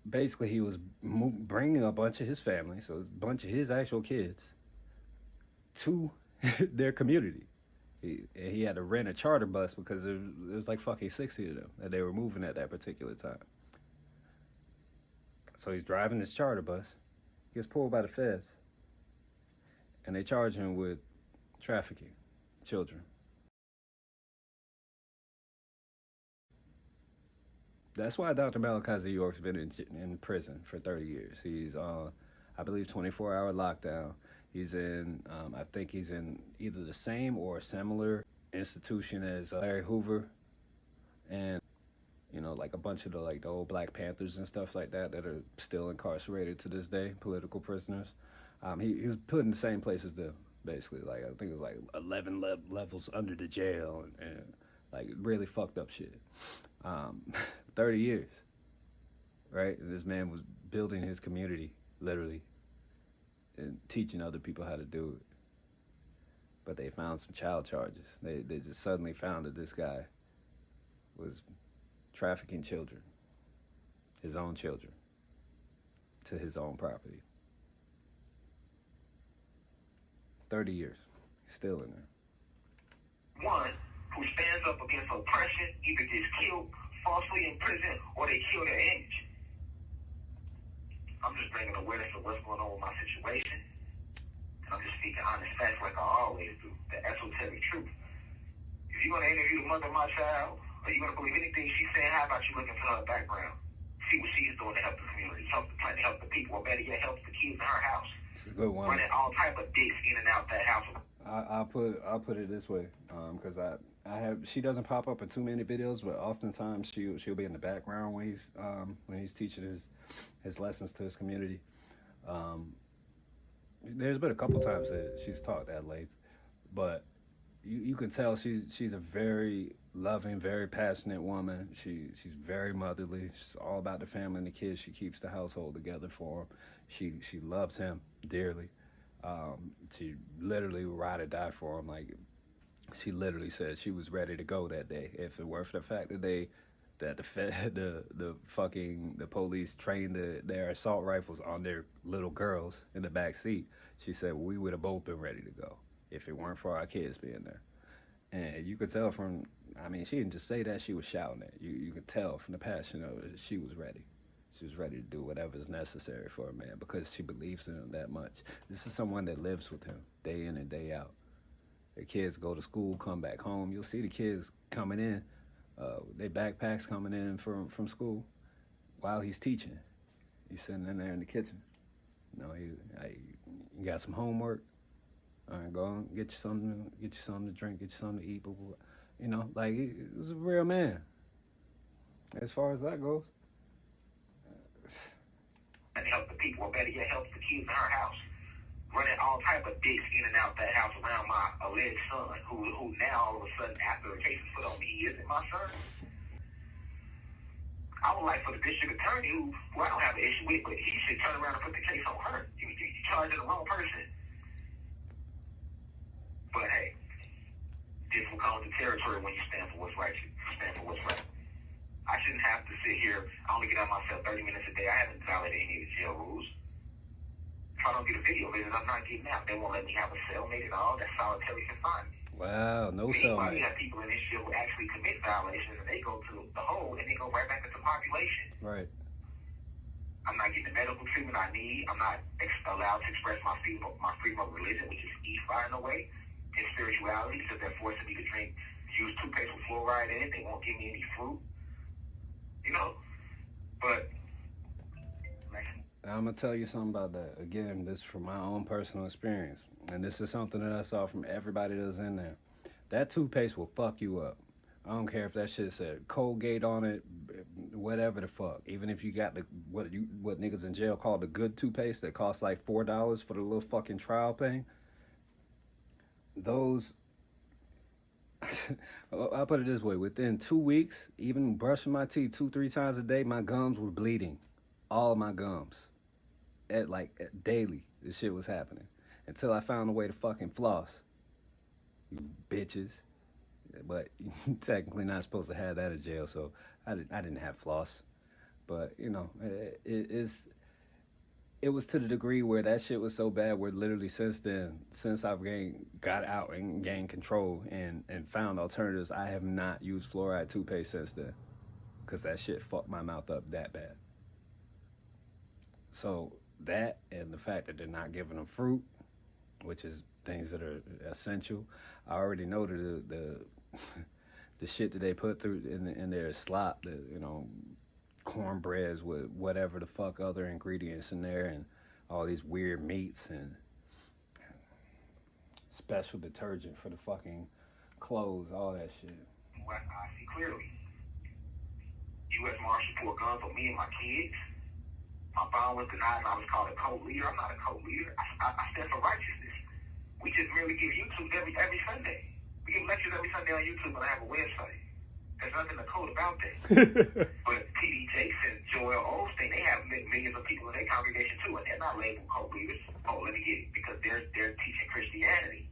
Basically, he was bringing a bunch of his family, so a bunch of his actual kids, to their community. He had to rent a charter bus because there was like fucking 60 of them that they were moving at that particular time. So he's driving this charter bus, he gets pulled by the feds, and they charge him with trafficking children. That's why Dr. Malachi Z. York's been in prison for 30 years. He's on, I believe, 24-hour lockdown. He's in, I think he's in either the same or a similar institution as Larry Hoover. And, You know, like a bunch of the old Black Panthers and stuff like that are still incarcerated to this day, political prisoners. He was put in the same place as them, basically. Like, I think it was like 11 levels under the jail and like really fucked up shit. 30 years, right? And this man was building his community, literally, and teaching other people how to do it. But they found some child charges. They just suddenly found that this guy was trafficking children, his own children, to his own property. 30 years, he's still in there. One who stands up against oppression either gets killed falsely in prison or they kill their image. I'm just bringing awareness to what's going on with my situation. And I'm just speaking honest facts like I always do, the esoteric truth. If you're going to interview the mother of my child, or you're going to believe anything she's saying, how about you look into her background? See what she's doing to help the community, help the people, or better yet, help the kids in her house. It's a good one. Running all type of dicks in and out that house. I'll put it this way, because she doesn't pop up in too many videos, but oftentimes she'll be in the background when he's teaching his lessons to his community. There's been a couple times that she's taught that late, but you can tell she's a very loving, very passionate woman. She's very motherly. She's all about the family and the kids. She keeps the household together for him. She loves him dearly. She literally would ride or die for him. Like, she literally said she was ready to go that day if it weren't for the fact that the police trained their assault rifles on their little girls in the back seat. She said we would have both been ready to go if it weren't for our kids being there. And you could tell from, she didn't just say that, she was shouting it. You could tell from the passion of it, she was ready. She was ready to do whatever is necessary for a man because she believes in him that much. This is someone that lives with him day in and day out. Their kids go to school, come back home. You'll see the kids coming in, their backpacks coming in from school while he's teaching. He's sitting in there in the kitchen. You got some homework? All right, go on, get you something to drink, get you something to eat. He's a real man. As far as that goes. And help the people, or better yet, help the kids in her house. Running all type of dicks in and out that house around my alleged son, who now all of a sudden, after the case is put on me, he isn't my son. I would like for the district attorney, who I don't have an issue with, but he should turn around and put the case on her. You charging the wrong person. But hey, this will come with the territory when you stand for what's right. I shouldn't have to sit here. I only get out myself 30 minutes a day. I haven't violated any of the jail rules. If I don't get a video visit, I'm not getting out. They won't let me have a cellmate at all. That's solitary confinement. Wow, no cellmate. You cellmate. have people in this jail who actually commit violations, and they go to the hole, and they go right back into population. Right. I'm not getting the medical treatment I need. I'm not allowed to express my freedom of religion, which is Ifa in a way, and spirituality, because they're forcing me to use toothpaste with fluoride in it. They won't give me any fruit. But I'm going to tell you something about that. Again, this is from my own personal experience. And this is something that I saw from everybody that was in there. That toothpaste will fuck you up. I don't care if that shit said Colgate on it, whatever the fuck. Even if you got what niggas in jail call the good toothpaste that costs like $4 for the little fucking trial thing. Those... I'll put it this way. Within 2 weeks, even brushing my teeth 2-3 times a day, my gums were bleeding. All of my gums. Daily, this shit was happening. Until I found a way to fucking floss. You bitches. But you're technically not supposed to have that in jail, so I didn't have floss. But, it was to the degree where that shit was so bad where literally since then, since I've got out and gained control and found alternatives, I have not used fluoride toothpaste since then. Because that shit fucked my mouth up that bad. So that and the fact that they're not giving them fruit, which is things that are essential. I already know the shit that they put through in their slop, cornbreads with whatever the fuck other ingredients in there and all these weird meats and special detergent for the fucking clothes, all that shit. I see clearly. U.S. Marshal pulled guns on me and my kids. My bond was denied and I was called a cult leader. I'm not a cult leader. I stand for righteousness. We just merely give YouTube every Sunday. We give lectures every Sunday on YouTube and I have a website. There's nothing to code about that. But T.D. Jakes and Joel Osteen, they have millions of people in their congregation too, and they're not labeled cult leaders. Oh, let me get it, because they're teaching Christianity.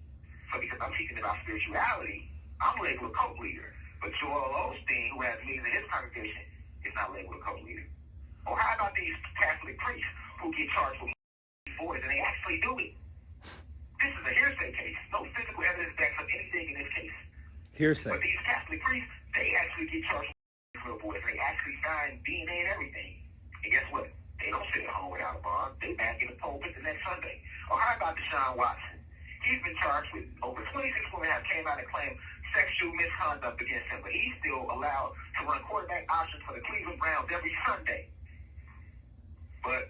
So because I'm teaching about spirituality, I'm labeled a cult leader. But Joel Osteen, who has millions in his congregation, is not labeled a cult leader. Or how about these Catholic priests who get charged with boys and they actually do it? This is a hearsay case. No physical evidence backs up anything in this case. Hearsay. But these Catholic priests, they actually get charged with little boys. They actually sign DNA and everything. And guess what? They don't sit at home without a bond. They back in the pulpit the next Sunday. Or how about Deshaun Watson? He's been charged with over 26 women have came out and claimed sexual misconduct against him, but he's still allowed to run quarterback options for the Cleveland Browns every Sunday. But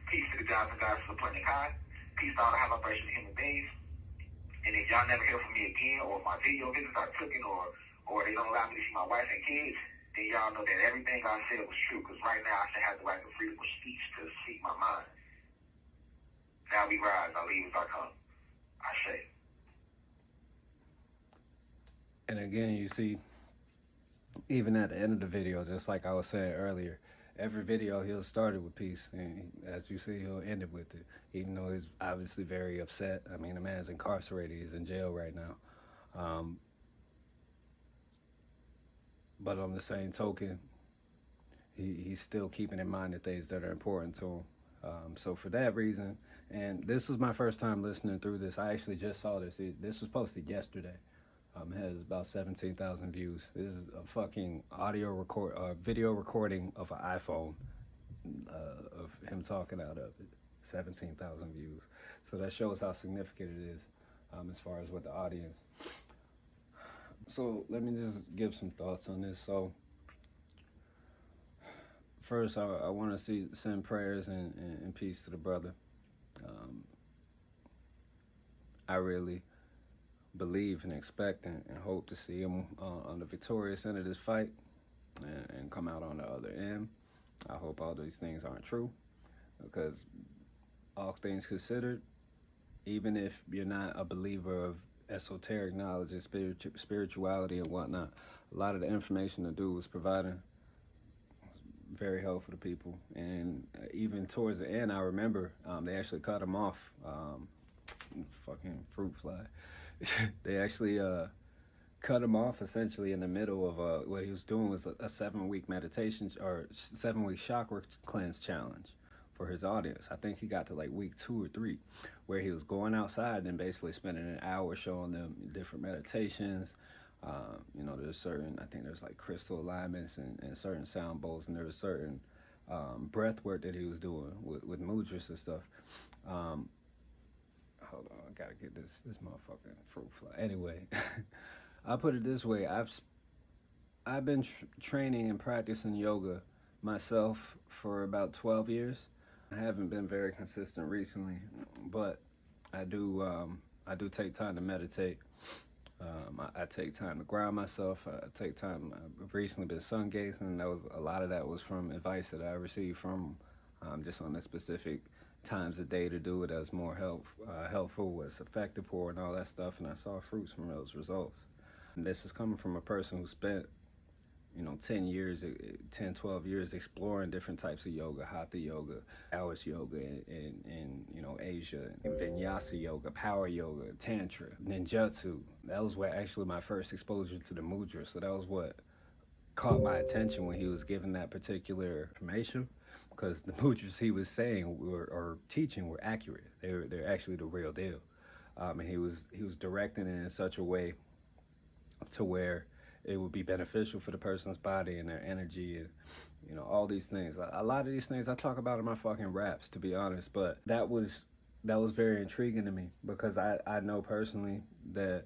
peace to the gods and goddesses of Planet High. Peace to all the high vibration human beings. And if y'all never hear from me again, or if my video visits are taken, or they don't allow me to see my wife and kids, then y'all know that everything I said was true. Because right now I should have the right of freedom of speech to speak my mind. Now we rise, I leave as I come. I say. And again, you see, even at the end of the video, just like I was saying earlier, every video he'll start it with peace, and as you see, he'll end it with it, even though he's obviously very upset. I mean, the man's incarcerated, he's in jail right now. But on the same token, he's still keeping in mind the things that are important to him. So for that reason, and this was my first time listening through this. I actually just saw this. This was posted yesterday. It has about 17,000 views. This is a fucking video recording of an iPhone of him talking out of it. 17,000 views. So that shows how significant it is as far as with the audience. So let me just give some thoughts on this. So first, I want to send prayers and peace to the brother. I really believe and expect and hope to see him on the victorious end of this fight and come out on the other end. I hope all these things aren't true, because all things considered, even if you're not a believer of esoteric knowledge and spirituality and whatnot, a lot of the information the dude was providing was very helpful to people. And even towards the end, I remember they actually cut him off. Fucking fruit fly. They actually cut him off essentially in the middle of what he was doing was a 7-week meditation or 7-week chakra cleanse challenge for his audience. I think he got to like week 2 or 3, where he was going outside and basically spending an hour showing them different meditations. There's certain, I think there's like crystal alignments and certain sound bowls, and there was certain breath work that he was doing with mudras and stuff. Hold on, I gotta get this motherfucking fruit fly. Anyway, I'll put it this way. I've been training and practicing yoga myself for about 12 years. I haven't been very consistent recently, but I do take time to meditate. I take time to ground myself. I take time. I've recently been sun gazing, and a lot of that was from advice that I received from just on the specific times a day to do it as more helpful, what's effective for, and all that stuff. And I saw fruits from those results. And this is coming from a person who spent 10, 12 years exploring different types of yoga, hatha yoga, Taoist yoga in Asia, and vinyasa yoga, power yoga, tantra, ninjutsu. That was actually my first exposure to the mudras. So that was what caught my attention when he was giving that particular information, because the mudras he was saying or teaching were accurate. They're actually the real deal. And he was directing it in such a way to where it would be beneficial for the person's body and their energy and all these things. A lot of these things I talk about in my fucking raps, to be honest, but that was very intriguing to me, because I know personally that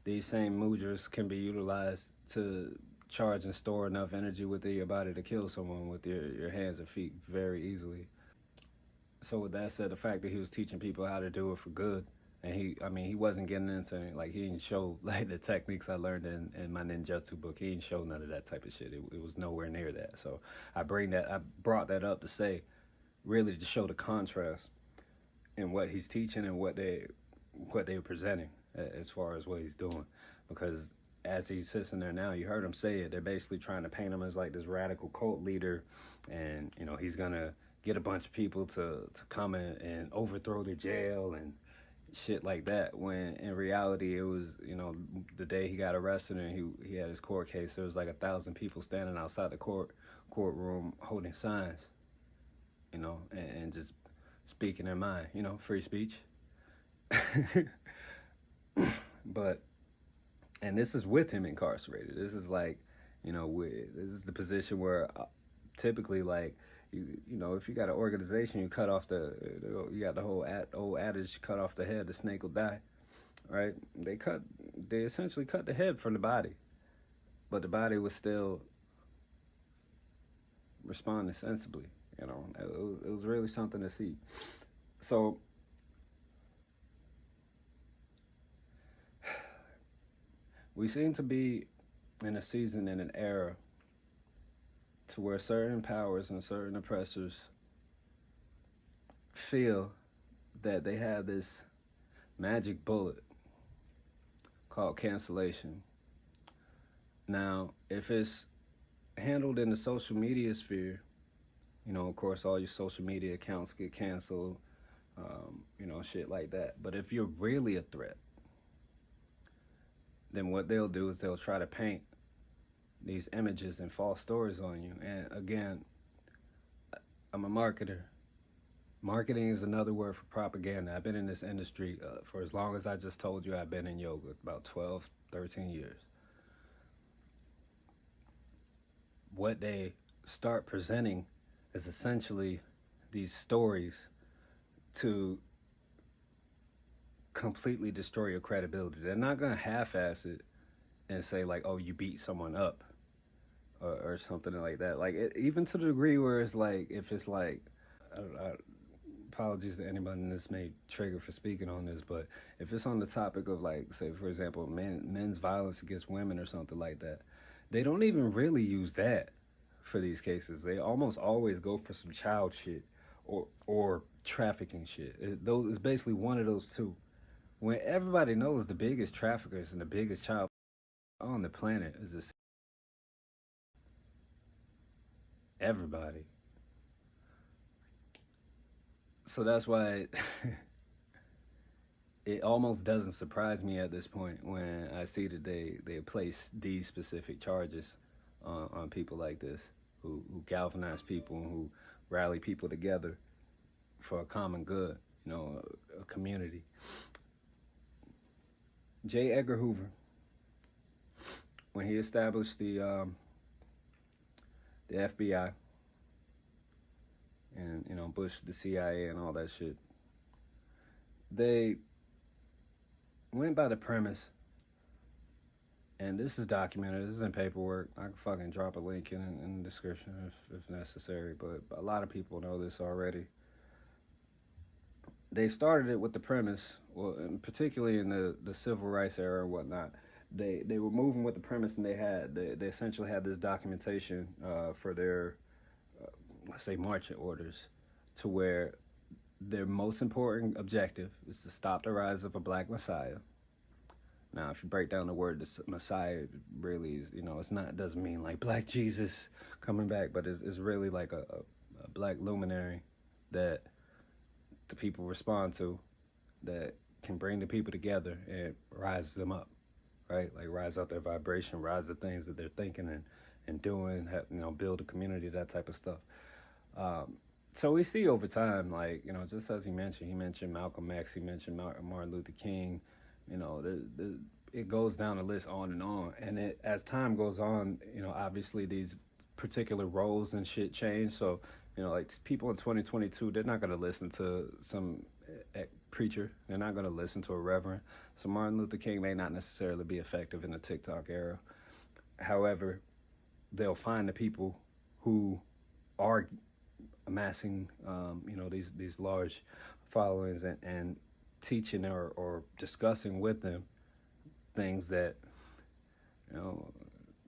these same mudras can be utilized to charge and store enough energy within your body to kill someone with your hands and feet very easily. So with that said, the fact that he was teaching people how to do it for good, And he wasn't getting into it. Like, he didn't show like the techniques I learned in my ninjutsu book. He didn't show none of that type of shit. It was nowhere near that. So I brought that up to say, really, to show the contrast in what he's teaching and what they're presenting as far as what he's doing. Because as he sits in there now, you heard him say it, they're basically trying to paint him as like this radical cult leader, and he's gonna get a bunch of people to come and overthrow the jail and shit like that, when in reality it was, the day he got arrested and he had his court case, there was like 1,000 people standing outside the courtroom holding signs, and just speaking their mind, free speech. But, and this is with him incarcerated. This is like, this is the position where typically, like, if you got an organization, you got the whole old adage, cut off the head, the snake will die, right? They essentially cut the head from the body, but the body was still responding sensibly. It was really something to see. So we seem to be in a season and an era to where certain powers and certain oppressors feel that they have this magic bullet called cancellation. Now, if it's handled in the social media sphere, of course, all your social media accounts get canceled, shit like that. But if you're really a threat, then what they'll do is they'll try to paint these images and false stories on you. And again, I'm a marketer. Marketing is another word for propaganda. I've been in this industry for as long as I just told you. I've been in yoga, about 12, 13 years. What they start presenting is essentially these stories to completely destroy your credibility. They're not going to half-ass it and say, like, oh, you beat someone up or something like that. Like, even to the degree where it's like, if it's like, apologies to anybody this may trigger for speaking on this, but if it's on the topic of, like, say, for example, men's violence against women or something like that, they don't even really use that for these cases. They almost always go for some child shit or trafficking shit. It's basically one of those two. When everybody knows the biggest traffickers and the biggest child on the planet is this. Everybody. So that's why it almost doesn't surprise me at this point when I see that they place these specific charges on people like this, who galvanize people and who rally people together for a common good, a community. J. Edgar Hoover, when he established the FBI and Bush, the CIA and all that shit, they went by the premise, and this is documented, this is in paperwork, I can fucking drop a link in the description if necessary, but a lot of people know this already. They started it with the premise, well, and particularly in the civil rights era and whatnot, they were moving with the premise, and they essentially had this documentation for their, let's say, marching orders, to where their most important objective is to stop the rise of a black messiah. Now, if you break down the word messiah, really is, it doesn't mean like black Jesus coming back, but it's really like a black luminary that the people respond to, that can bring the people together and rise them up, right? Like rise up their vibration, rise the things that they're thinking and doing, build a community, that type of stuff. So we see over time, like, just as he mentioned Malcolm X, he mentioned Martin Luther King, it goes down the list on and on. And as time goes on, obviously these particular roles and shit change. So, like people in 2022, they're not going to listen to some preacher. They're not going to listen to a reverend. So Martin Luther King may not necessarily be effective in the TikTok era. However, they'll find the people who are amassing, these large followings and teaching or discussing with them things that, you know,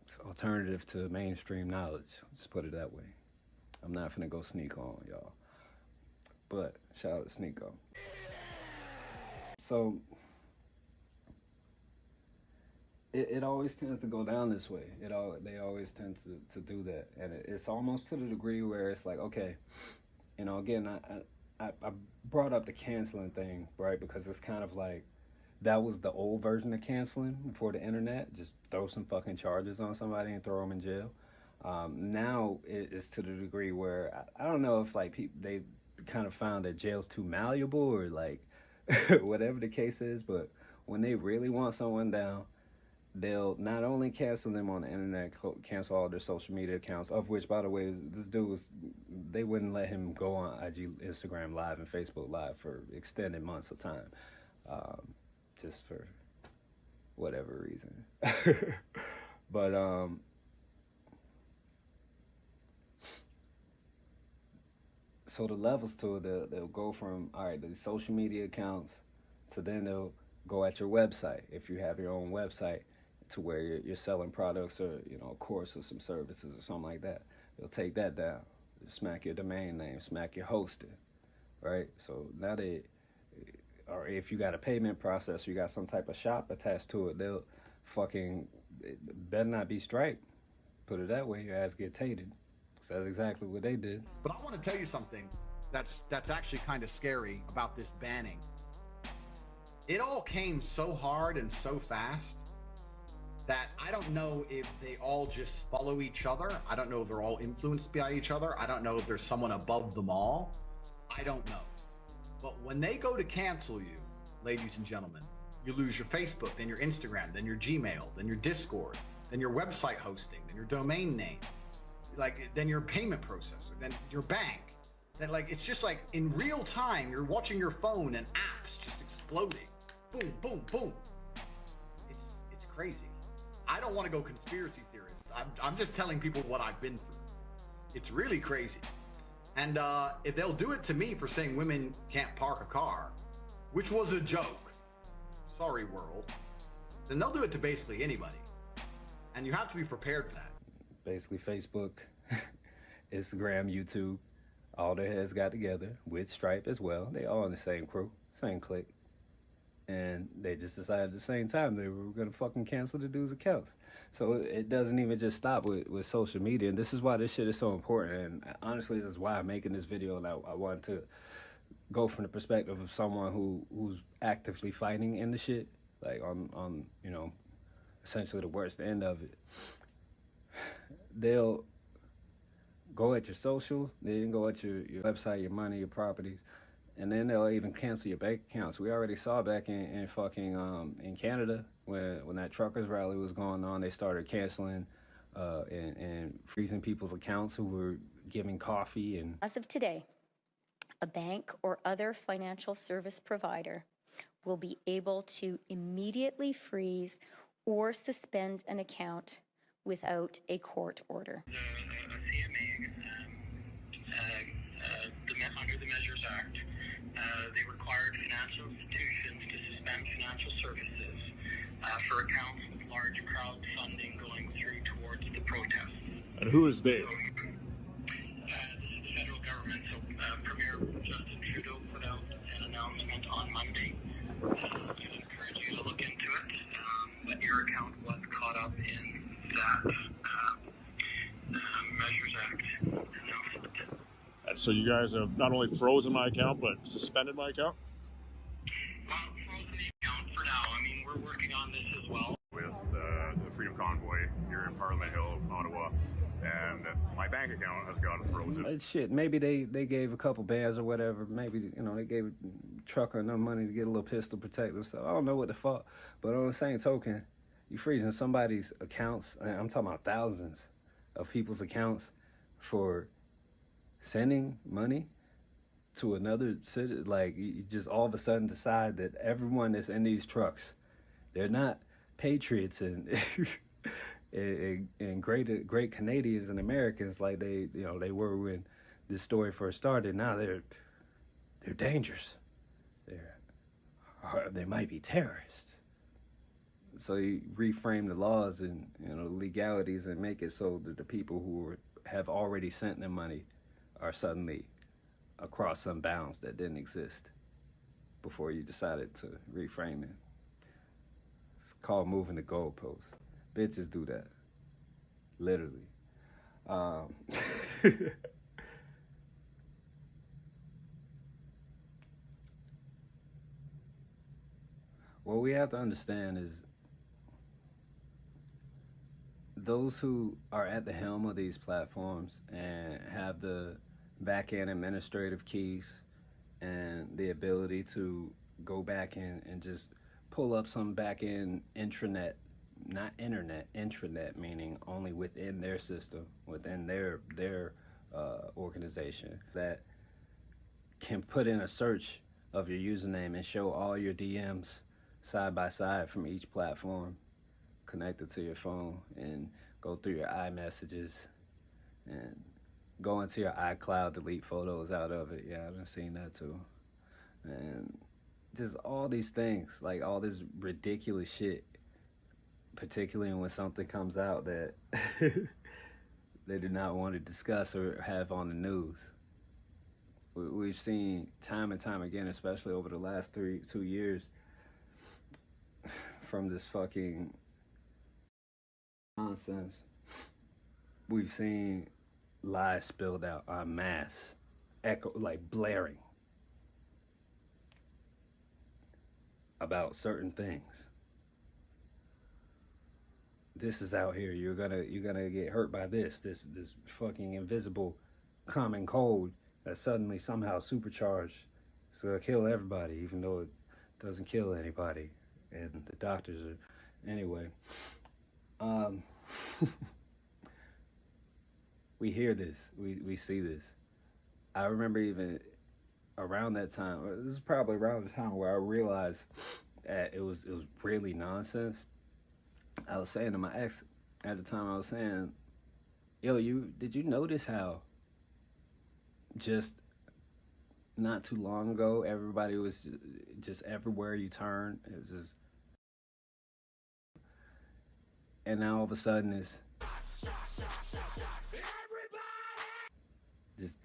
it's alternative to mainstream knowledge. Just put it that way. I'm not finna go sneak on y'all, but shout out to Sneeko. So it always tends to go down this way. They always tend to do that, and it's almost to the degree where it's like, okay, you know, again, I brought up the canceling thing, right? Because it's kind of like, that was the old version of canceling before the internet. Just throw some fucking charges on somebody and throw them in jail. Now it's to the degree where I don't know if like they kind of found that jail's too malleable or like whatever the case is, but when they really want someone down, they'll not only cancel them on the internet, cancel all their social media accounts, of which, by the way, this dude was, they wouldn't let him go on IG, Instagram Live, and Facebook Live for extended months of time, just for whatever reason. But so the levels to it, they'll go from, all right, the social media accounts, to then they'll go at your website, if you have your own website, to where you're selling products or, you know, a course or some services or something like that. They'll take that down, smack your domain name, smack your hosting, right? So now or if you got a payment process, you got some type of shop attached to it, they'll fucking, it better not be Stripe. Put it that way, your ass get tated. So that's exactly what they did. But I want to tell you something that's actually kind of scary about this banning. It all came so hard and so fast that I don't know if they all just follow each other. I don't know if they're all influenced by each other. I don't know if there's someone above them all. I don't know. But when they go to cancel you, ladies and gentlemen, you lose your Facebook, then your Instagram, then your Gmail, then your Discord, then your website hosting, then your domain name, like then your payment processor, then your bank. Then like it's just like in real time, you're watching your phone and apps just exploding. Boom, boom, boom. It's crazy. I don't want to go conspiracy theorist. I'm just telling people what I've been through. It's really crazy. And if they'll do it to me for saying women can't park a car, which was a joke, sorry world, then they'll do it to basically anybody. And you have to be prepared for that. Basically Facebook, Instagram, YouTube, all their heads got together with Stripe as well. They all in the same crew, same clique. And they just decided at the same time they were going to fucking cancel the dude's accounts. So it doesn't even just stop with social media. And this is why this shit is so important. And honestly, this is why I'm making this video. And I wanted to go from the perspective of someone who's actively fighting in the shit, like on you know, essentially the worst end of it. They'll go at your social, they didn't go at your website, your money, your properties. And then they'll even cancel your bank accounts. We already saw back in fucking in Canada when that truckers rally was going on, they started canceling and freezing people's accounts who were giving coffee and. As of today, a bank or other financial service provider will be able to immediately freeze or suspend an account without a court order. The CMA, under the Measures Act, they required financial institutions to suspend financial services for accounts with large crowdfunding going through towards the protests. And who is they? This is the federal government. So Premier Justin Trudeau put out an announcement on Monday. I encourage you to look into it. But your account was caught up in that Measures Act announcement. And so you guys have not only frozen my account, but suspended my account? Well, frozen the account for now. I mean, we're working on this as well. With the Freedom Convoy here in Parliament Hill, Ottawa, and my bank account has gotten frozen. Shit, maybe they gave a couple bands or whatever. Maybe, you know, they gave a trucker enough money to get a little pistol protective stuff. I don't know what the fuck. But on the same token, you freezing somebody's accounts. I'm talking about thousands of people's accounts for sending money to another city. Like, you just all of a sudden decide that everyone that's in these trucks, they're not patriots and and great Canadians and Americans like they were when this story first started. Now they're dangerous. They're or they might be terrorists. So you reframe the laws and legalities and make it so that the people who have already sent them money are suddenly across some bounds that didn't exist before you decided to reframe it. It's called moving the goalposts. Bitches do that, literally. What we have to understand is those who are at the helm of these platforms and have the back-end administrative keys and the ability to go back in and just pull up some back-end intranet, not internet, intranet, meaning only within their system, within their organization, that can put in a search of your username and show all your DMs side by side from each platform connected to your phone, and go through your iMessages and go into your iCloud, delete photos out of it. Yeah, I've seen that too. And just all these things, like all this ridiculous shit, particularly when something comes out that they do not want to discuss or have on the news. We've seen time and time again, especially over the last 2 years, from this fucking nonsense, we've seen lies spilled out en masse, like blaring about certain things. This is out here. You're gonna get hurt by this fucking invisible common cold that suddenly somehow supercharged. It's gonna kill everybody, even though it doesn't kill anybody. And the doctors are, anyway. We hear this, we see this. I remember even around that time, this is probably around the time where I realized that it was really nonsense. I was saying to my ex at the time, I was saying, yo, did you notice how just not too long ago, everybody was just everywhere you turn, it was just, and now all of a sudden it's just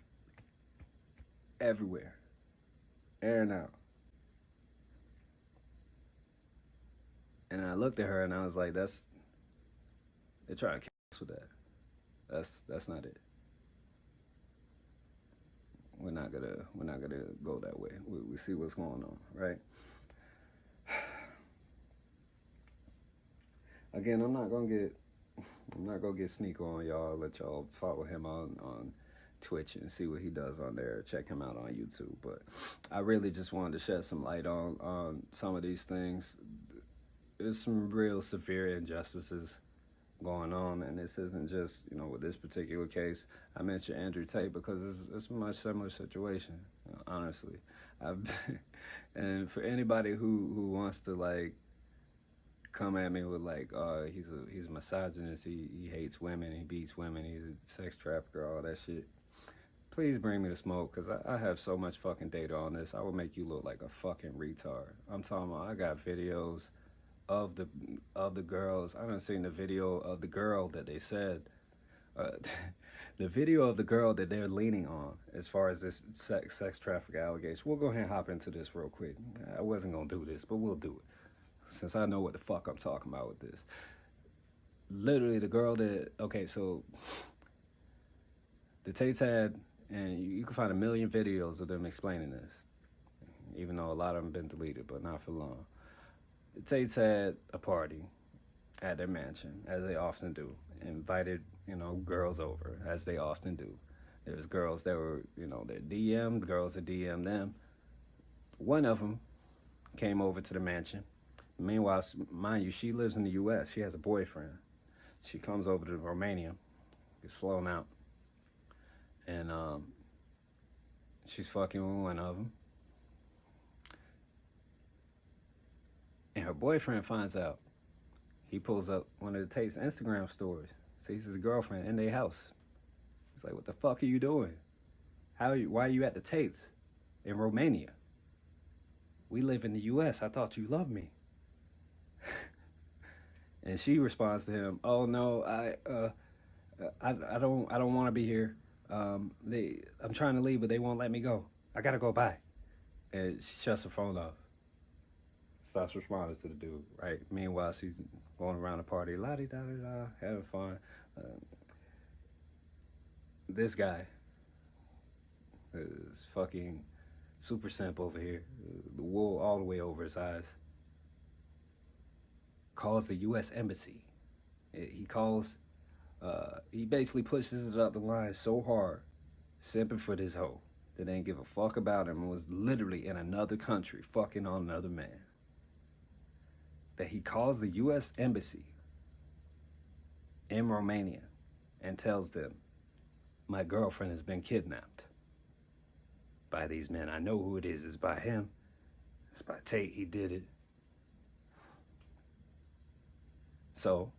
everywhere, air and out. And I looked at her and I was like, they're trying to kill us with that. That's not it. We're not gonna go that way. We see what's going on, right? Again, I'm not gonna get sneaky on y'all. Let y'all follow him on Twitch and see what he does on there. Check him out on YouTube. But I really just wanted to shed some light on some of these things. There's some real severe injustices going on, and this isn't just, with this particular case. I mentioned Andrew Tate because it's a much similar situation, honestly. And for anybody who wants to come at me with he's a misogynist, he hates women, he beats women, he's a sex trafficker, all that shit, please bring me the smoke, because I have so much fucking data on this. I will make you look like a fucking retard. I'm talking about, I got videos of the girls. I done seen the video of the girl that they said, the video of the girl that they're leaning on as far as this sex traffic allegation. We'll go ahead and hop into this real quick. I wasn't gonna do this, but we'll do it, since I know what the fuck I'm talking about with this. Literally the girl so the Tates had, and you can find a million videos of them explaining this, even though a lot of them have been deleted, but not for long. The Tates had a party at their mansion, as they often do, invited, girls over, as they often do. There's girls that were, they're DM'd, girls that DM'd them. One of them came over to the mansion. Meanwhile, mind you, she lives in the U.S. She has a boyfriend. She comes over to Romania, gets flown out, and she's fucking with one of them. And her boyfriend finds out. He pulls up one of the Tate's Instagram stories, sees his girlfriend in their house. He's like, what the fuck are you doing? Why are you at the Tate's in Romania? We live in the U.S. I thought you loved me. And she responds to him, oh, no, I don't want to be here. I'm trying to leave, but they won't let me go. I got to go, bye. And she shuts her phone off. Stops responding to the dude, right? Meanwhile, she's going around the party, la-di-da-da-da, having fun. This guy is fucking super simp over here. The wool all the way over his eyes. Calls the U.S. Embassy. He basically pushes it up the line so hard, simping for this hoe that ain't give a fuck about him and was literally in another country fucking on another man, that he calls the U.S. Embassy in Romania and tells them, my girlfriend has been kidnapped by these men. I know who it is. It's by him. It's by Tate. He did it. So,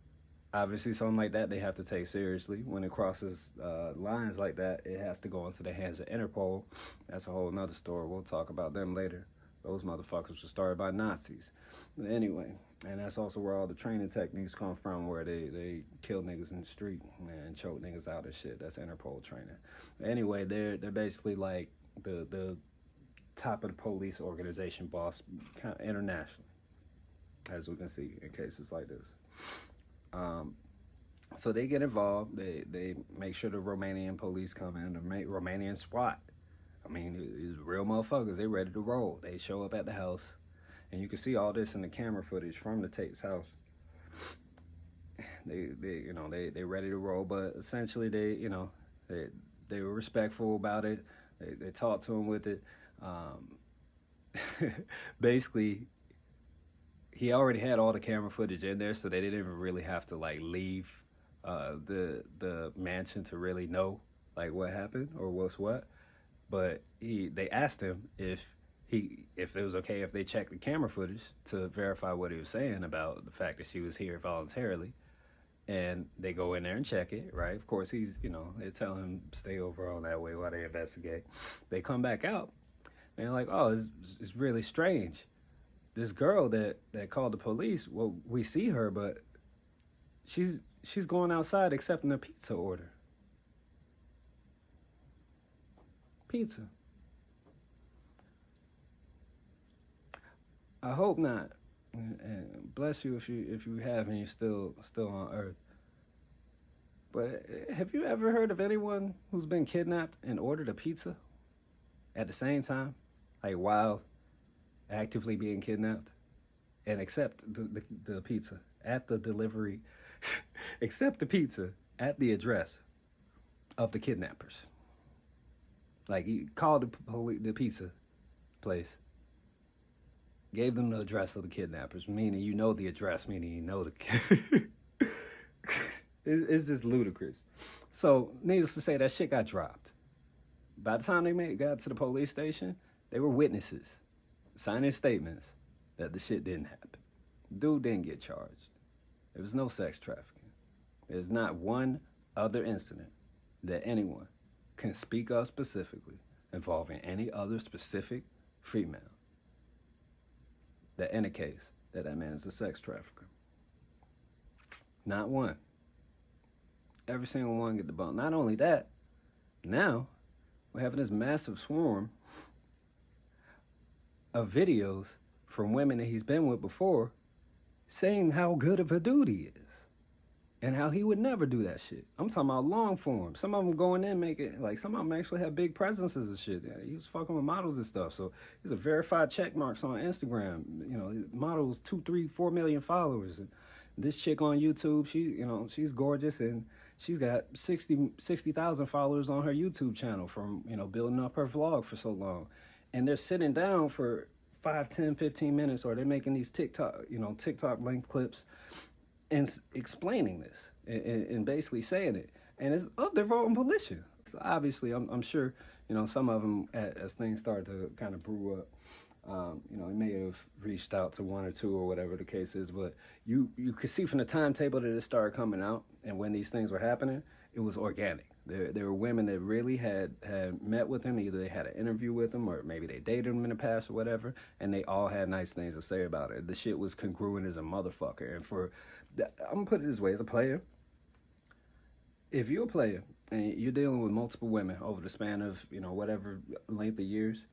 obviously, something like that they have to take seriously. When it crosses lines like that, it has to go into the hands of Interpol. That's a whole nother story. We'll talk about them later. Those motherfuckers were started by Nazis. But anyway, and that's also where all the training techniques come from, where they kill niggas in the street and choke niggas out and shit. That's Interpol training. Anyway, they're basically like the top of the police organization boss kind of internationally, as we can see in cases like this. So they get involved. They make sure the Romanian police come in, the Romanian SWAT. I mean, it's real motherfuckers. They ready to roll. They show up at the house, and you can see all this in the camera footage from the Tate's house. They ready to roll, but essentially they were respectful about it. They talked to him with it. Basically, he already had all the camera footage in there, so they didn't even really have to like leave the mansion to really know like what happened or what's what. But they asked him if it was okay if they checked the camera footage to verify what he was saying about the fact that she was here voluntarily. And they go in there and check it, right? Of course, they tell him stay over on that way while they investigate. They come back out, and they're like, oh, it's really strange. This girl that called the police, well, we see her, but she's going outside accepting a pizza order. Pizza. I hope not. And bless you if you have and you're still on Earth. But have you ever heard of anyone who's been kidnapped and ordered a pizza at the same time, like while actively being kidnapped, and accept the pizza at the delivery, accept the pizza at the address of the kidnappers? Like, you called the pizza place, gave them the address of the kidnappers, meaning you know the address, meaning you know the... It's just ludicrous. So, needless to say, that shit got dropped. By the time they got to the police station, they were witnesses, signing statements that the shit didn't happen. Dude didn't get charged. There was no sex trafficking. There's not one other incident that anyone can speak of specifically involving any other specific female that indicates that man is a sex trafficker. Not one. Every single one get debunked. Not only that, now we're having this massive swarm of videos from women that he's been with before saying how good of a dude he is and how he would never do that shit. I'm talking about long form. Some of them going in making, like, some of them actually have big presences and shit. Yeah, he was fucking with models and stuff. So he's a verified check marks on Instagram. You know, models 2, 3, 4 million followers. And this chick on YouTube, she's gorgeous, and she's got 60,000 followers on her YouTube channel from, building up her vlog for so long. And they're sitting down for 5, 10, 15 minutes, or they're making these TikTok length clips and explaining this and basically saying it. And it's of their own volition. So obviously, I'm sure, some of them, as things start to kind of brew up, they may have reached out to one or two or whatever the case is, but you could see from the timetable that it started coming out and when these things were happening, it was organic. There were women that really had met with him. Either they had an interview with him, or maybe they dated him in the past or whatever, and they all had nice things to say about it. The shit was congruent as a motherfucker. And I'm gonna put it this way, as a player, if you're a player and you're dealing with multiple women over the span of, whatever length of years,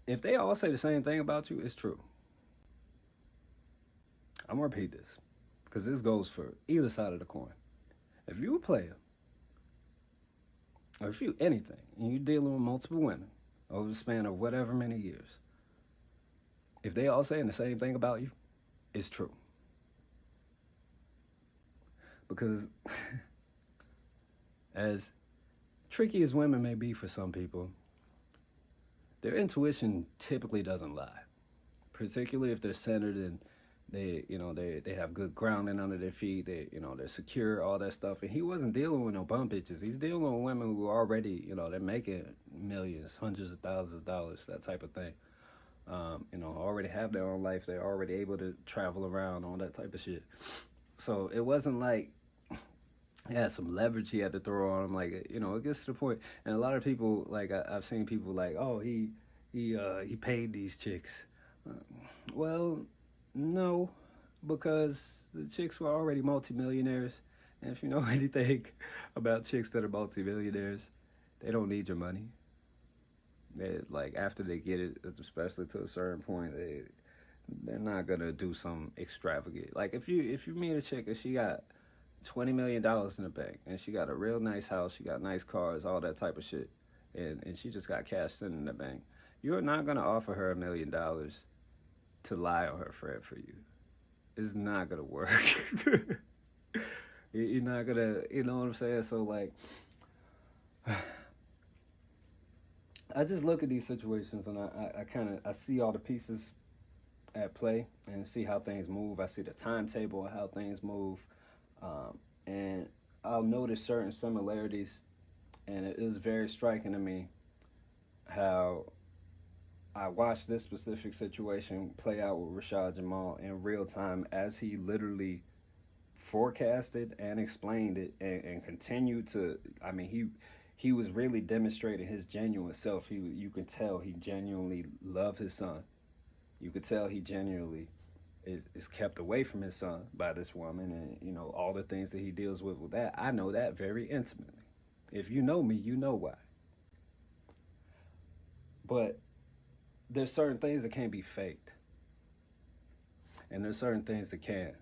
if they all say the same thing about you, it's true. I'm gonna repeat this, because this goes for either side of the coin. If you're a player, or if you anything, and you're dealing with multiple women over the span of whatever many years, if they all saying the same thing about you, it's true. Because as tricky as women may be for some people, their intuition typically doesn't lie, particularly if they're centered and they have good grounding under their feet. They're secure, all that stuff. And he wasn't dealing with no bum bitches. He's dealing with women who are already, they're making millions, hundreds of thousands of dollars, that type of thing. Already have their own life. They're already able to travel around, all that type of shit. So it wasn't like he had some leverage he had to throw on him. Like, it gets to the point. And a lot of people, like, I've seen people like, oh, he paid these chicks. Well, no, because the chicks were already multimillionaires. And if you know anything about chicks that are multimillionaires, they don't need your money. Like, after they get it, especially to a certain point, they're not gonna do some extravagant. Like, if you meet a chick and she got $20 million in the bank and she got a real nice house, she got nice cars, all that type of shit, and she just got cash sitting in the bank, you're not gonna offer her $1 million to lie on her friend for you. It's not gonna work. You're not gonna, you know what I'm saying? So, like, I just look at these situations and I see all the pieces at play and see how things move. I see the timetable of how things move, and I'll notice certain similarities, and it is very striking to me how I watched this specific situation play out with Rashad Jamal in real time as he literally forecasted and explained it and continued to, he was really demonstrating his genuine self. You could tell he genuinely loved his son. You could tell he genuinely is kept away from his son by this woman, and all the things that he deals with that. I know that very intimately. If you know me, you know why. But there's certain things that can't be faked, and there's certain things that can.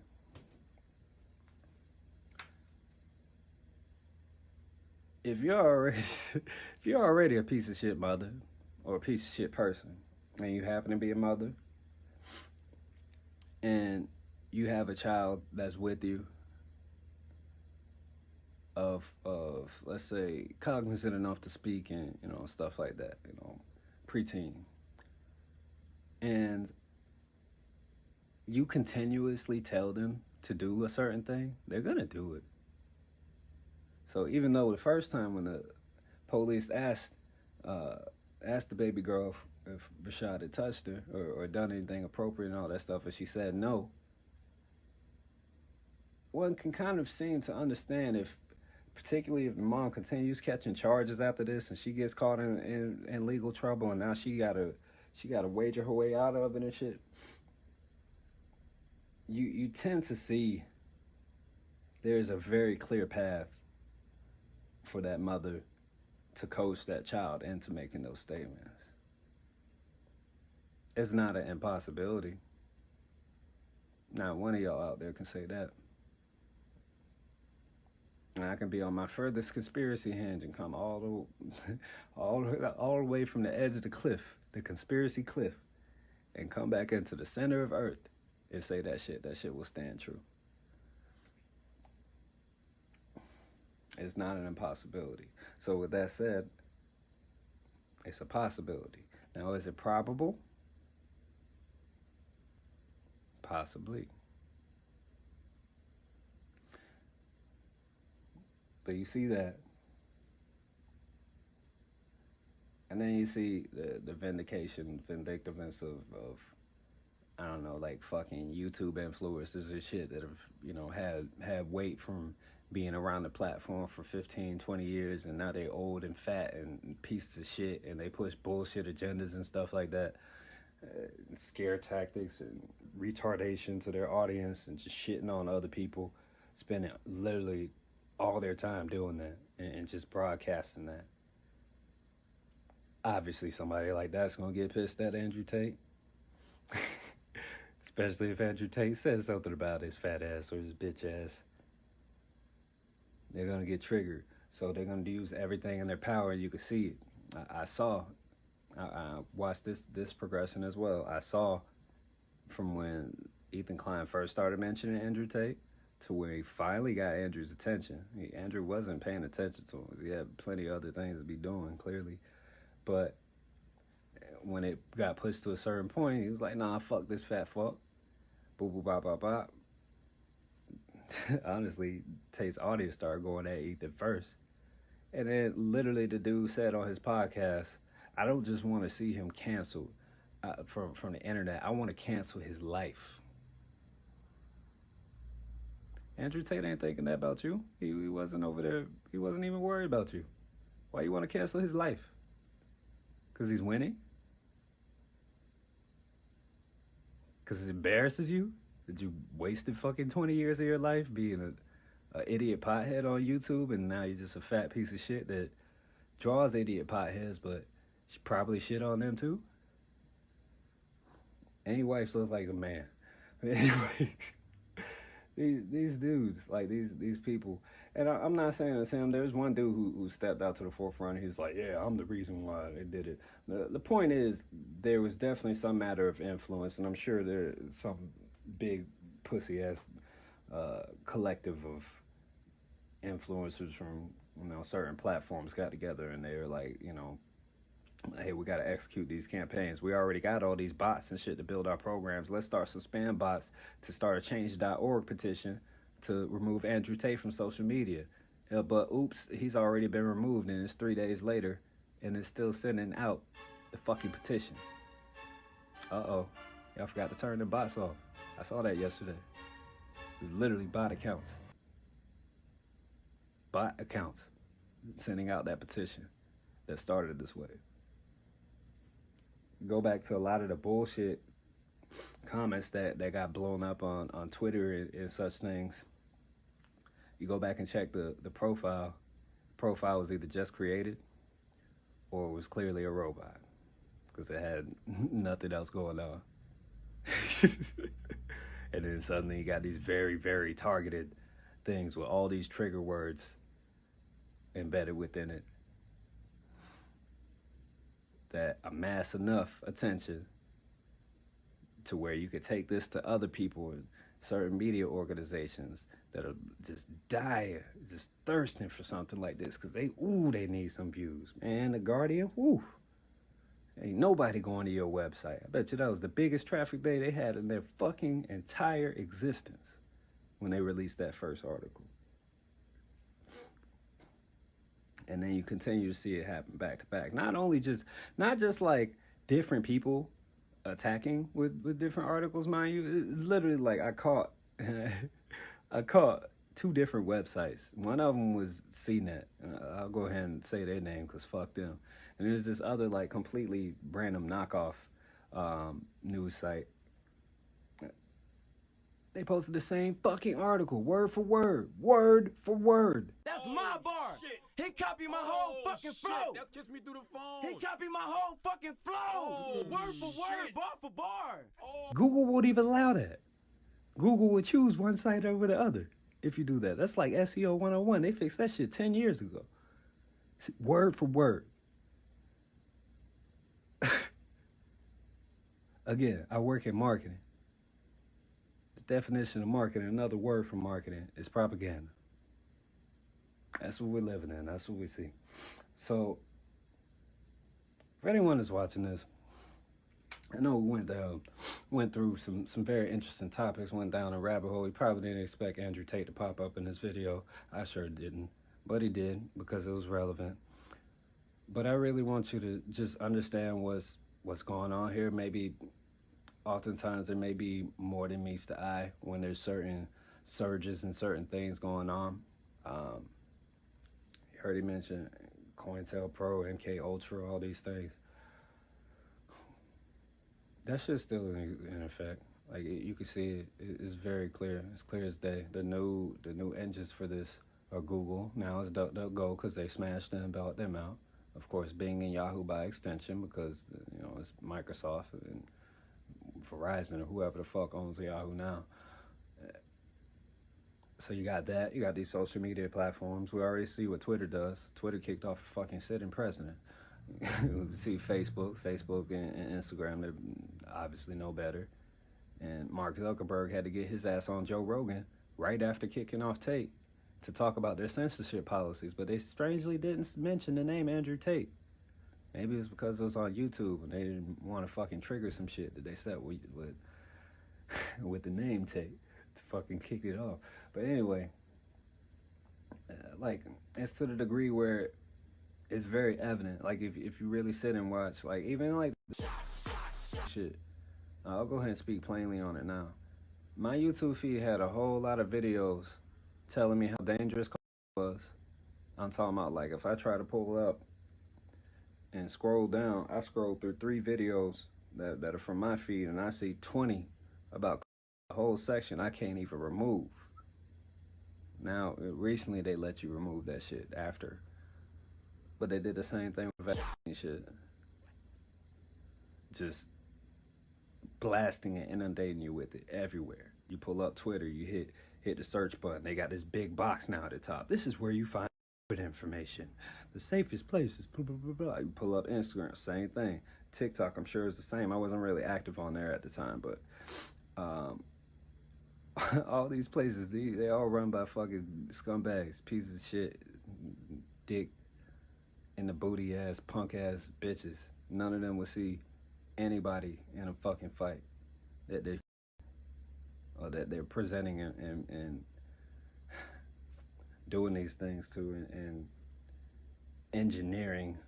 If you're already a piece of shit mother or a piece of shit person, and you happen to be a mother, and you have a child that's with you of let's say cognizant enough to speak and stuff like that, preteen, and you continuously tell them to do a certain thing, they're gonna do it. So even though the first time when the police asked the baby girl if Rashad had touched her or done anything appropriate and all that stuff, and she said no, one can kind of seem to understand particularly if the mom continues catching charges after this and she gets caught in legal trouble, and now she gotta wager her way out of it and shit. You tend to see there's a very clear path for that mother to coach that child into making those statements. It's not an impossibility. Not one of y'all out there can say that. And I can be on my furthest conspiracy hinge and come all the way from the edge of the cliff, the conspiracy cliff, and come back into the center of Earth and say that shit will stand true. It's not an impossibility. So with that said, it's a possibility. Now, is it probable? Possibly. But you see that. And then you see the vindictiveness of I don't know, like fucking YouTube influencers and shit that have, had weight from being around the platform for 15, 20 years, and now they old and fat and pieces of shit, and they push bullshit agendas and stuff like that, scare tactics and retardation to their audience, and just shitting on other people, spending literally all their time doing that and just broadcasting that. Obviously, somebody like that's gonna get pissed at Andrew Tate. Especially if Andrew Tate says something about his fat ass or his bitch ass. They're gonna get triggered. So they're gonna use everything in their power, and you can see it. I watched this progression as well. I saw from when Ethan Klein first started mentioning Andrew Tate to where he finally got Andrew's attention. Andrew wasn't paying attention to him. He had plenty of other things to be doing, clearly. But when it got pushed to a certain point, he was like, nah, fuck this fat fuck. Boop, boop, bop, bop, bop. Honestly, Tate's audience started going at Ethan first. And then literally the dude said on his podcast, I don't just want to see him canceled from the internet. I want to cancel his life. Andrew Tate ain't thinking that about you. He wasn't over there. He wasn't even worried about you. Why you want to cancel his life? Because he's winning? Because it embarrasses you? That you wasted fucking 20 years of your life being a idiot pothead on YouTube, and now you're just a fat piece of shit that draws idiot potheads, but you probably shit on them too? Any wife looks like a man. Anyway, these dudes, like these people, and I'm not saying it's him. There's one dude who stepped out to the forefront. He's like, yeah, I'm the reason why they did it. The point is, there was definitely some matter of influence, and I'm sure there's some big pussy ass collective of influencers from certain platforms got together, and they were like, hey, we got to execute these campaigns. We already got all these bots and shit to build our programs. Let's start some spam bots to start a change.org petition to remove Andrew Tate from social media. But oops, he's already been removed, and it's 3 days later, and it's still sending out the fucking petition. Uh-oh. Y'all forgot to turn the bots off. I saw that yesterday. It's literally bot accounts. Bot accounts sending out that petition that started this way. Go back to a lot of the bullshit comments that got blown up on Twitter and such things. You go back and check the profile. Profile was either just created or it was clearly a robot because it had nothing else going on. And then suddenly you got these very, very targeted things with all these trigger words embedded within it that amass enough attention to where you could take this to other people and certain media organizations that are just dying, just thirsting for something like this because they need some views. Man, The Guardian, ain't nobody going to your website. I bet you that was the biggest traffic day they had in their fucking entire existence when they released that first article. And then you continue to see it happen back to back. Not just like different people attacking with different articles, mind you. It's literally like I caught two different websites. One of them was CNET. I'll go ahead and say their name because fuck them. And there's this other like completely random knockoff news site. They posted the same fucking article, word for word. That's my bar. Shit. He copied my whole fucking flow. That gets me through the phone. He copied my whole fucking flow. Word for word, bar for bar. Google won't even allow that. Google would choose one site over the other if you do that. That's like SEO 101. They fixed that shit 10 years ago. Word for word. Again, I work in marketing. The definition of marketing, another word for marketing, is propaganda. That's what we're living in. That's what we see. So, if anyone is watching this, I know we went through some very interesting topics, went down a rabbit hole. You probably didn't expect Andrew Tate to pop up in this video. I sure didn't, but he did because it was relevant. But I really want you to just understand what's going on here. Maybe oftentimes there may be more than meets the eye when there's certain surges and certain things going on. You heard he mention COINTELPRO, MK Ultra, all these things. That shit's still in effect. Like you can see it. It's very clear. It's clear as day. The new engines for this are Google. Now it's DuckDuckGo because they smashed them, bought them out. Of course, Bing and Yahoo by extension because it's Microsoft and Verizon or whoever the fuck owns Yahoo now. So you got that. You got these social media platforms. We already see what Twitter does. Twitter kicked off a fucking sitting president. We see Facebook and Instagram. They obviously know better. And Mark Zuckerberg had to get his ass on Joe Rogan right after kicking off Tate to talk about their censorship policies. But they strangely didn't mention the name Andrew Tate. Maybe it was because it was on YouTube and they didn't want to fucking trigger some shit that they said with the name Tate to fucking kick it off. But anyway, like, it's to the degree where it's very evident. Like, if you really sit and watch, like, even like shit, I'll go ahead and speak plainly on it now. My YouTube feed had a whole lot of videos telling me how dangerous it was. I'm talking about, like, if I try to pull up and scroll down, I scroll through 3 videos that are from my feed, and I see 20 about the whole section I can't even remove. Now, recently they let you remove that shit after. But they did the same thing with vaccine shit. Just blasting and inundating you with it everywhere. You pull up Twitter, you hit the search button. They got this big box now at the top. This is where you find good information. The safest places, blah, blah, blah, blah. You pull up Instagram, same thing. TikTok, I'm sure is the same. I wasn't really active on there at the time, but all these places, they all run by fucking scumbags, pieces of shit, dick in the booty ass, punk ass bitches. None of them would see anybody in a fucking fight that they're presenting and doing these things to and engineering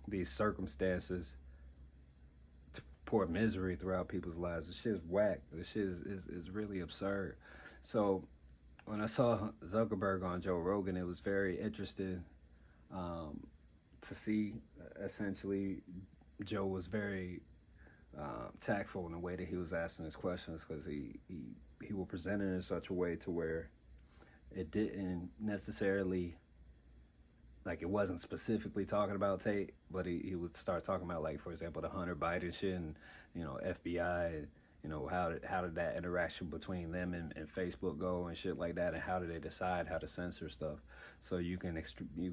these circumstances to pour misery throughout people's lives. This shit is whack. This shit is really absurd. So when I saw Zuckerberg on Joe Rogan, it was very interesting to see. Essentially, Joe was very tactful in the way that he was asking his questions, because he will present it in such a way to where it didn't necessarily, like, it wasn't specifically talking about Tate, but he would start talking about, like, for example, the Hunter Biden shit and, FBI, and, how did that interaction between them and Facebook go and shit like that, and how did they decide how to censor stuff? So you can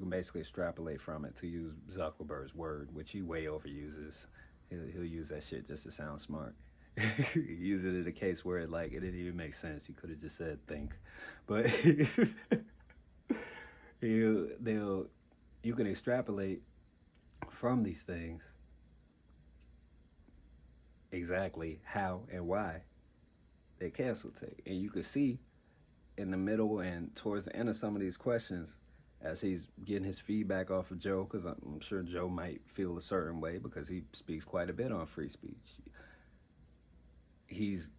basically extrapolate from it, to use Zuckerberg's word, which he way overuses. He'll use that shit just to sound smart. Use it in a case where it didn't even make sense. You could have just said think, but you can extrapolate from these things exactly how and why they canceled Tate. And you could see in the middle and towards the end of some of these questions, as he's getting his feedback off of Joe, because I'm sure Joe might feel a certain way because he speaks quite a bit on free speech. He's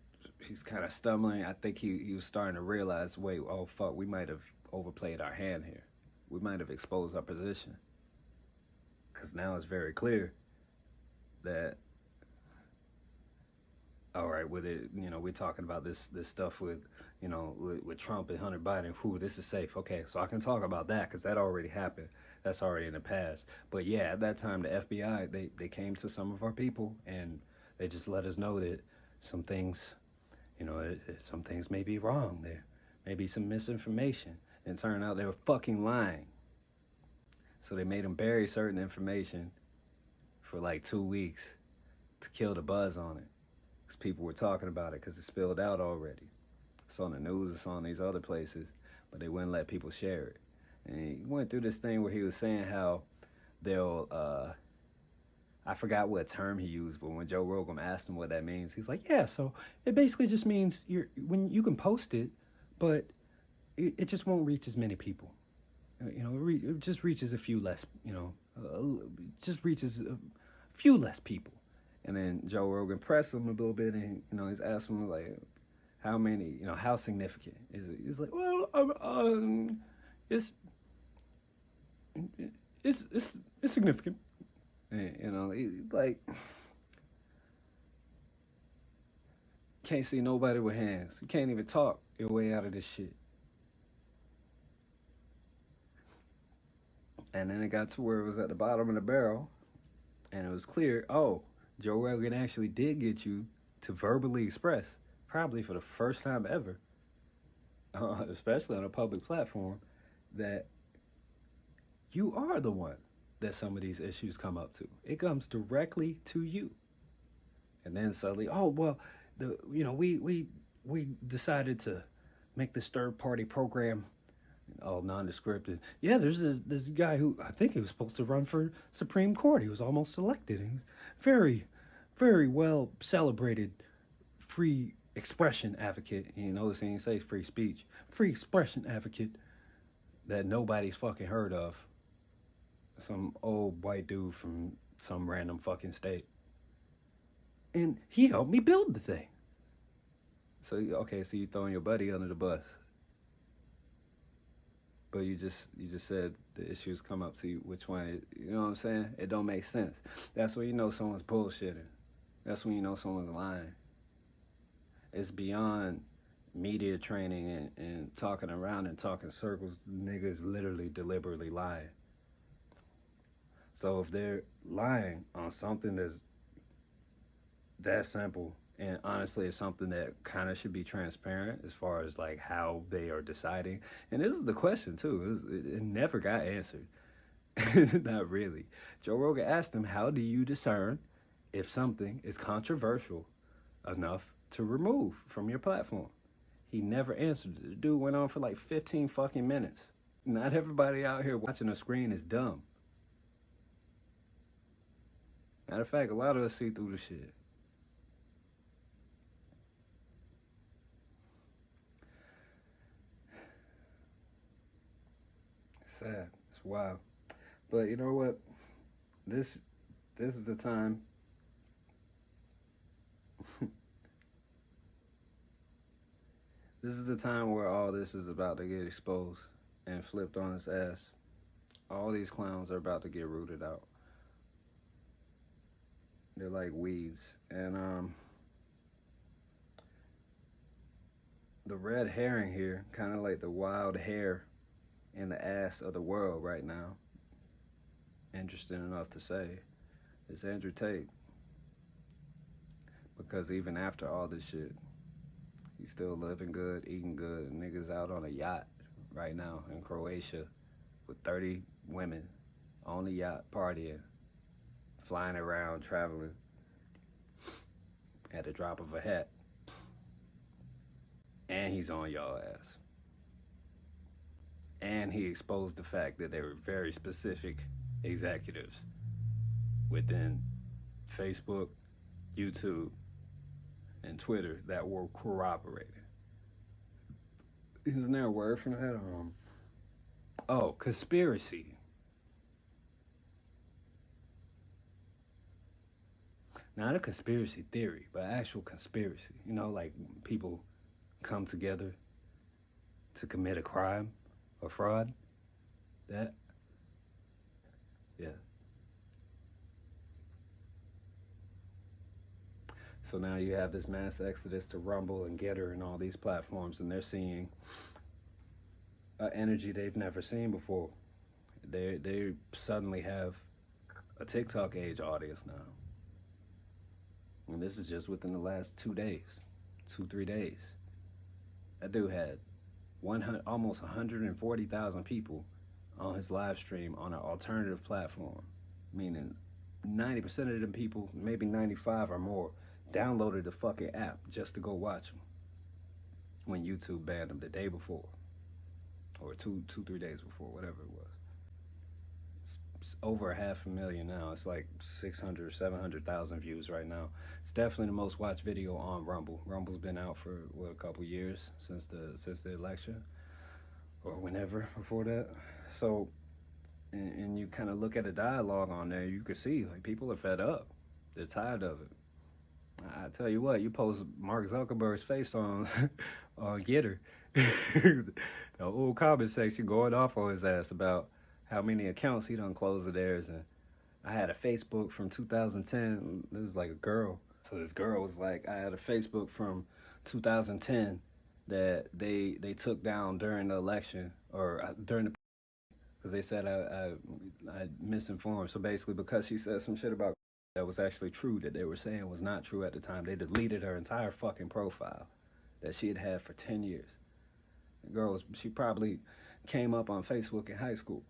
kind of stumbling. I think he was starting to realize, wait, oh fuck, we might have overplayed our hand here. We might have exposed our position. Because now it's very clear that, all right, with it, we're talking about this stuff with Trump and Hunter Biden. Whew, this is safe. Okay, so I can talk about that because that already happened. That's already in the past. But yeah, at that time, the FBI, they came to some of our people and they just let us know that some things, some things may be wrong. There may be some misinformation. And it turned out they were fucking lying. So they made them bury certain information for like 2 weeks to kill the buzz on it. Because people were talking about it because it spilled out already. It's on the news, it's on these other places, but they wouldn't let people share it. And he went through this thing where he was saying how they'll, I forgot what term he used, but when Joe Rogan asked him what that means, he's like, yeah, so it basically just means when you can post it, but it just won't reach as many people. It just reaches a few less, just reaches a few less people. And then Joe Rogan pressed him a little bit, and he's asking him, like, how many, how significant is it? It's like, well, it's significant. And, like, can't see nobody with hands. You can't even talk your way out of this shit. And then it got to where it was at the bottom of the barrel, and it was clear, oh, Joe Rogan actually did get you to verbally express, probably for the first time ever, especially on a public platform, that you are the one that some of these issues come up to. It comes directly to you. And then suddenly, oh, well, we decided to make this third-party program all nondescript. Yeah, there's this guy who I think he was supposed to run for Supreme Court. He was almost elected. He was very, very well celebrated free expression advocate. You notice he didn't say free speech. Free expression advocate that nobody's fucking heard of. Some old white dude from some random fucking state. And he helped me build the thing. So, okay, so you throwing your buddy under the bus. But you just said the issues come up to you, which one, you know what I'm saying? It don't make sense. That's when you know someone's bullshitting. That's when you know someone's lying. It's beyond media training and talking around and talking circles. Niggas literally deliberately lying. So if they're lying on something that's that simple, and honestly, it's something that kind of should be transparent as far as like how they are deciding. And this is the question too. It never got answered. Not really. Joe Rogan asked him, how do you discern if something is controversial enough to remove from your platform? He never answered it. The dude went on for like 15 fucking minutes. Not everybody out here watching a screen is dumb. Matter of fact, a lot of us see through the shit. Sad. It's wild. But you know what? This is the time. This is the time where all this is about to get exposed and flipped on its ass. All these clowns are about to get rooted out. They're like weeds. And the red herring here, kind of like the wild hare in the ass of the world right now, interesting enough to say, is Andrew Tate. Because even after all this shit, he's still living good, eating good, and niggas out on a yacht right now in Croatia with 30 women on the yacht partying, flying around, traveling at the drop of a hat. And he's on y'all ass. And he exposed the fact that there were very specific executives within Facebook, YouTube, and Twitter that were corroborated. Isn't there a word for that? Conspiracy. Not a conspiracy theory, but actual conspiracy. You know, like people come together to commit a crime or fraud. That, yeah. So now you have this mass exodus to Rumble and GETTR and all these platforms, and they're seeing an energy they've never seen before. They suddenly have a TikTok age audience now. And this is just within the last 2 days, 2-3 days. That dude had almost 140,000 people on his live stream on an alternative platform, meaning 90% of them people, maybe 95 or more, downloaded the fucking app just to go watch him when YouTube banned him the day before, or 2-3 days before, whatever it was. It's over 500,000 now. It's like 600, 700,000 views right now. It's definitely the most watched video on Rumble. Rumble's been out for a couple years since the election, or whenever before that. So, and you kind of look at the dialogue on there, you can see like people are fed up. They're tired of it. And you kind of look at the dialogue on there, you can see like people are fed up. They're tired of it. I tell you what, you post Mark Zuckerberg's face on on GETTR. The old comment section going off on his ass about how many accounts he done closed of theirs. And I had a Facebook from 2010. This is like a girl. So this girl was like, I had a Facebook from 2010 that they took down during the election or during the, because they said I misinformed. So basically, because she said some shit about that was actually true that they were saying was not true at the time, they deleted her entire fucking profile that she had had for 10 years. The girl, she probably came up on Facebook in high school.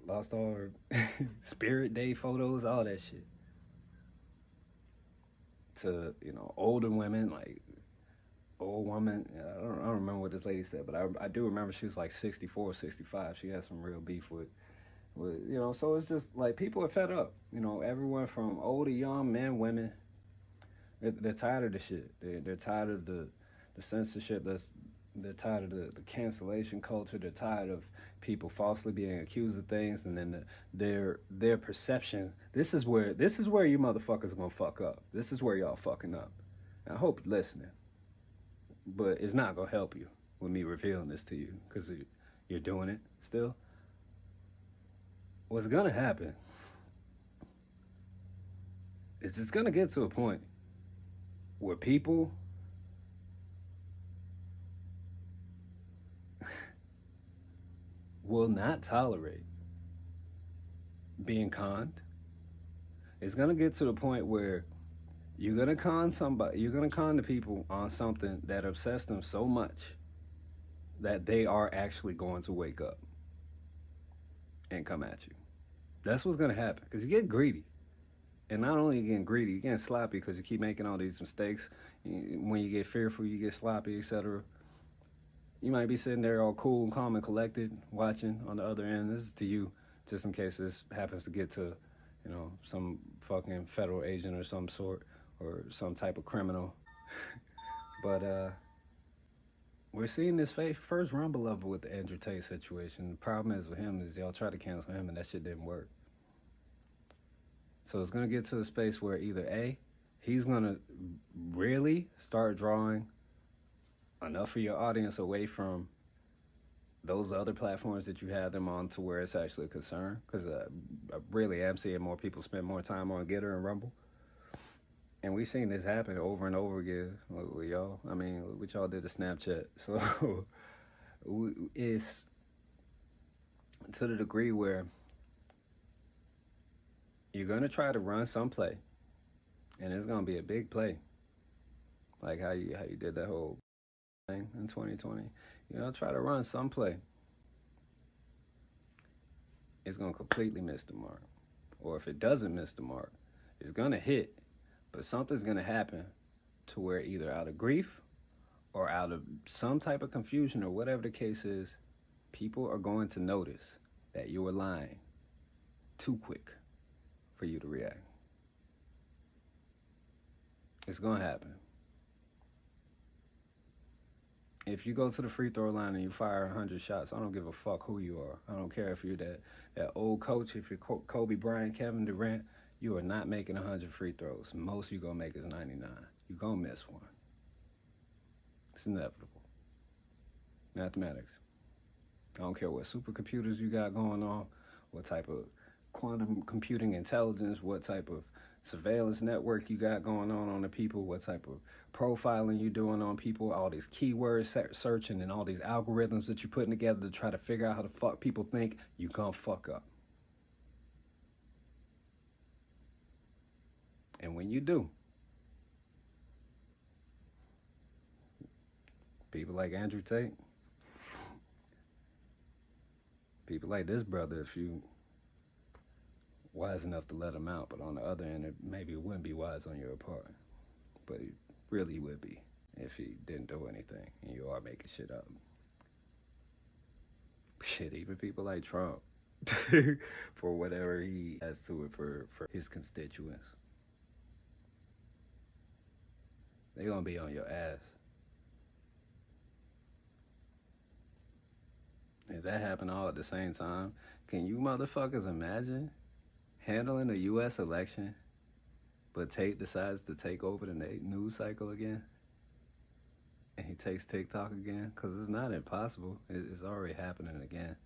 Lost all her Spirit Day photos, all that shit. To, you know, older women, like old woman, I don't remember what this lady said, but I do remember she was like 64, 65. She had some real beef with, you know, so it's just like people are fed up. You know, everyone from old to young, men, women, they're tired of the shit. They're tired of the censorship. They're tired of the cancellation culture. They're tired of people falsely being accused of things, and then their perception. This is where you motherfuckers are gonna fuck up. This is where y'all fucking up. And I hope you're listening, but it's not gonna help you with me revealing this to you because you're doing it still. What's gonna happen is it's gonna get to a point where people will not tolerate being conned. It's gonna get to the point where you're gonna con somebody, you're gonna con the people on something that obsessed them so much that they are actually going to wake up and come at you. That's what's gonna happen, because you get greedy. And not only you getting greedy, you're getting sloppy because you keep making all these mistakes. When you get fearful, you get sloppy, etc. You might be sitting there all cool and calm and collected, watching on the other end. This is to you, just in case this happens to get to, you know, some fucking federal agent or some sort, or some type of criminal. But we're seeing this first rumble of it with the Andrew Tate situation. The problem is with him is y'all tried to cancel him and that shit didn't work. So it's gonna get to a space where either A, he's gonna really start drawing enough of your audience away from those other platforms that you have them on to where it's actually a concern. Because I really am seeing more people spend more time on GETTR and Rumble. And we've seen this happen over and over again with y'all. I mean, what y'all did to Snapchat. So it's to the degree where you're going to try to run some play. And it's going to be a big play. Like how you did that whole thing in 2020. You know, try to run some play. It's going to completely miss the mark. Or if it doesn't miss the mark, it's going to hit. But something's going to happen to where either out of grief or out of some type of confusion or whatever the case is, people are going to notice that you were lying too quick for you to react. It's going to happen. If you go to the free throw line and you fire 100 shots, I don't give a fuck who you are. I don't care if you're that old coach, if you're Kobe Bryant, Kevin Durant, you are not making 100 free throws. Most you're going to make is 99. You're going to miss one. It's inevitable. Mathematics. I don't care what supercomputers you got going on, what type of quantum computing intelligence, what type of surveillance network you got going on the people, what type of profiling you doing on people, all these keywords searching and all these algorithms that you're putting together to try to figure out how the fuck people think, you gonna fuck up. And when you do, people like Andrew Tate, people like this brother, if you wise enough to let him out, but on the other end, maybe it wouldn't be wise on your part, but it really would be if he didn't do anything and you are making shit up. Shit, even people like Trump, for whatever he has to it for his constituents, they're gonna be on your ass. If that happened all at the same time, can you motherfuckers imagine handling a U.S. election But Tate decides to take over the news cycle again. And he takes TikTok again, because it's not impossible. It's already happening again.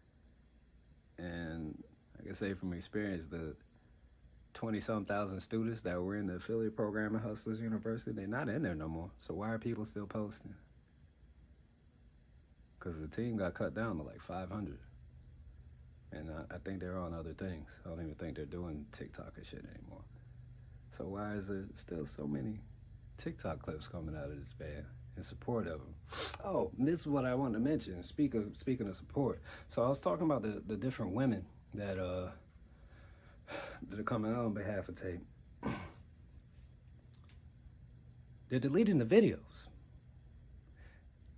And I can say from experience, the 20-some thousand students that were in the affiliate program at Hustlers University, they're not in there no more. So why are people still posting? Because the team got cut down to like 500. And I think they're on other things. I don't even think they're doing TikTok and shit anymore. So why is there still so many TikTok clips coming out of this band in support of them? Oh, this is what I wanted to mention. Speaking of support. So I was talking about the different women that are coming out on behalf of Tate. They're deleting the videos.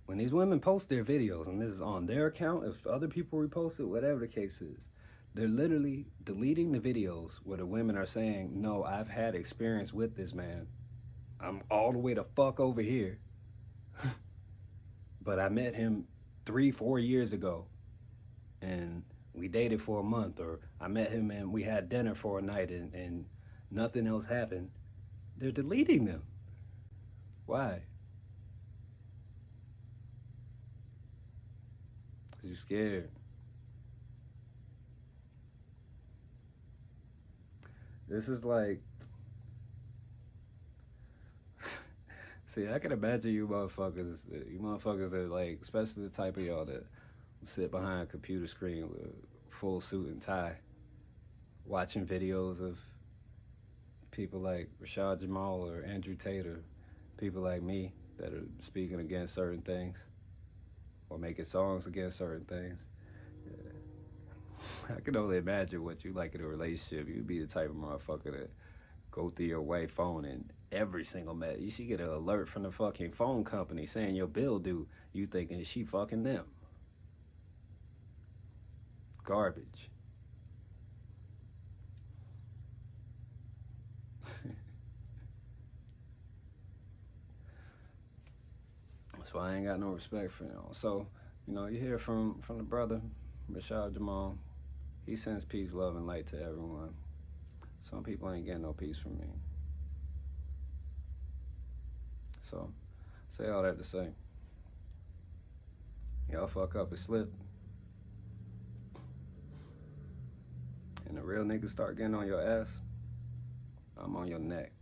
When these women post their videos, and this is on their account, if other people repost it, whatever the case is, they're literally deleting the videos where the women are saying, no, I've had experience with this man. I'm all the way the fuck over here. But I met him 3-4 years ago, and we dated for a month, or I met him and we had dinner for a night and nothing else happened. They're deleting them. Why? Because you're scared. This is like, see, I can imagine you motherfuckers that like, especially the type of y'all that sit behind a computer screen with a full suit and tie, watching videos of people like Rashad, Jamal, or Andrew Tate, or people like me that are speaking against certain things or making songs against certain things. I can only imagine what you like in a relationship. You'd be the type of motherfucker that go through your wife's phone and every single message, you should get an alert from the fucking phone company saying your bill due. You thinking she fucking them. Garbage. That's why I ain't got no respect for y'all. So, you hear from the brother, Rashad Jamal. He sends peace, love, and light to everyone. Some people ain't getting no peace from me. So, say all that to say, y'all fuck up and slip, and the real niggas start getting on your ass, I'm on your neck.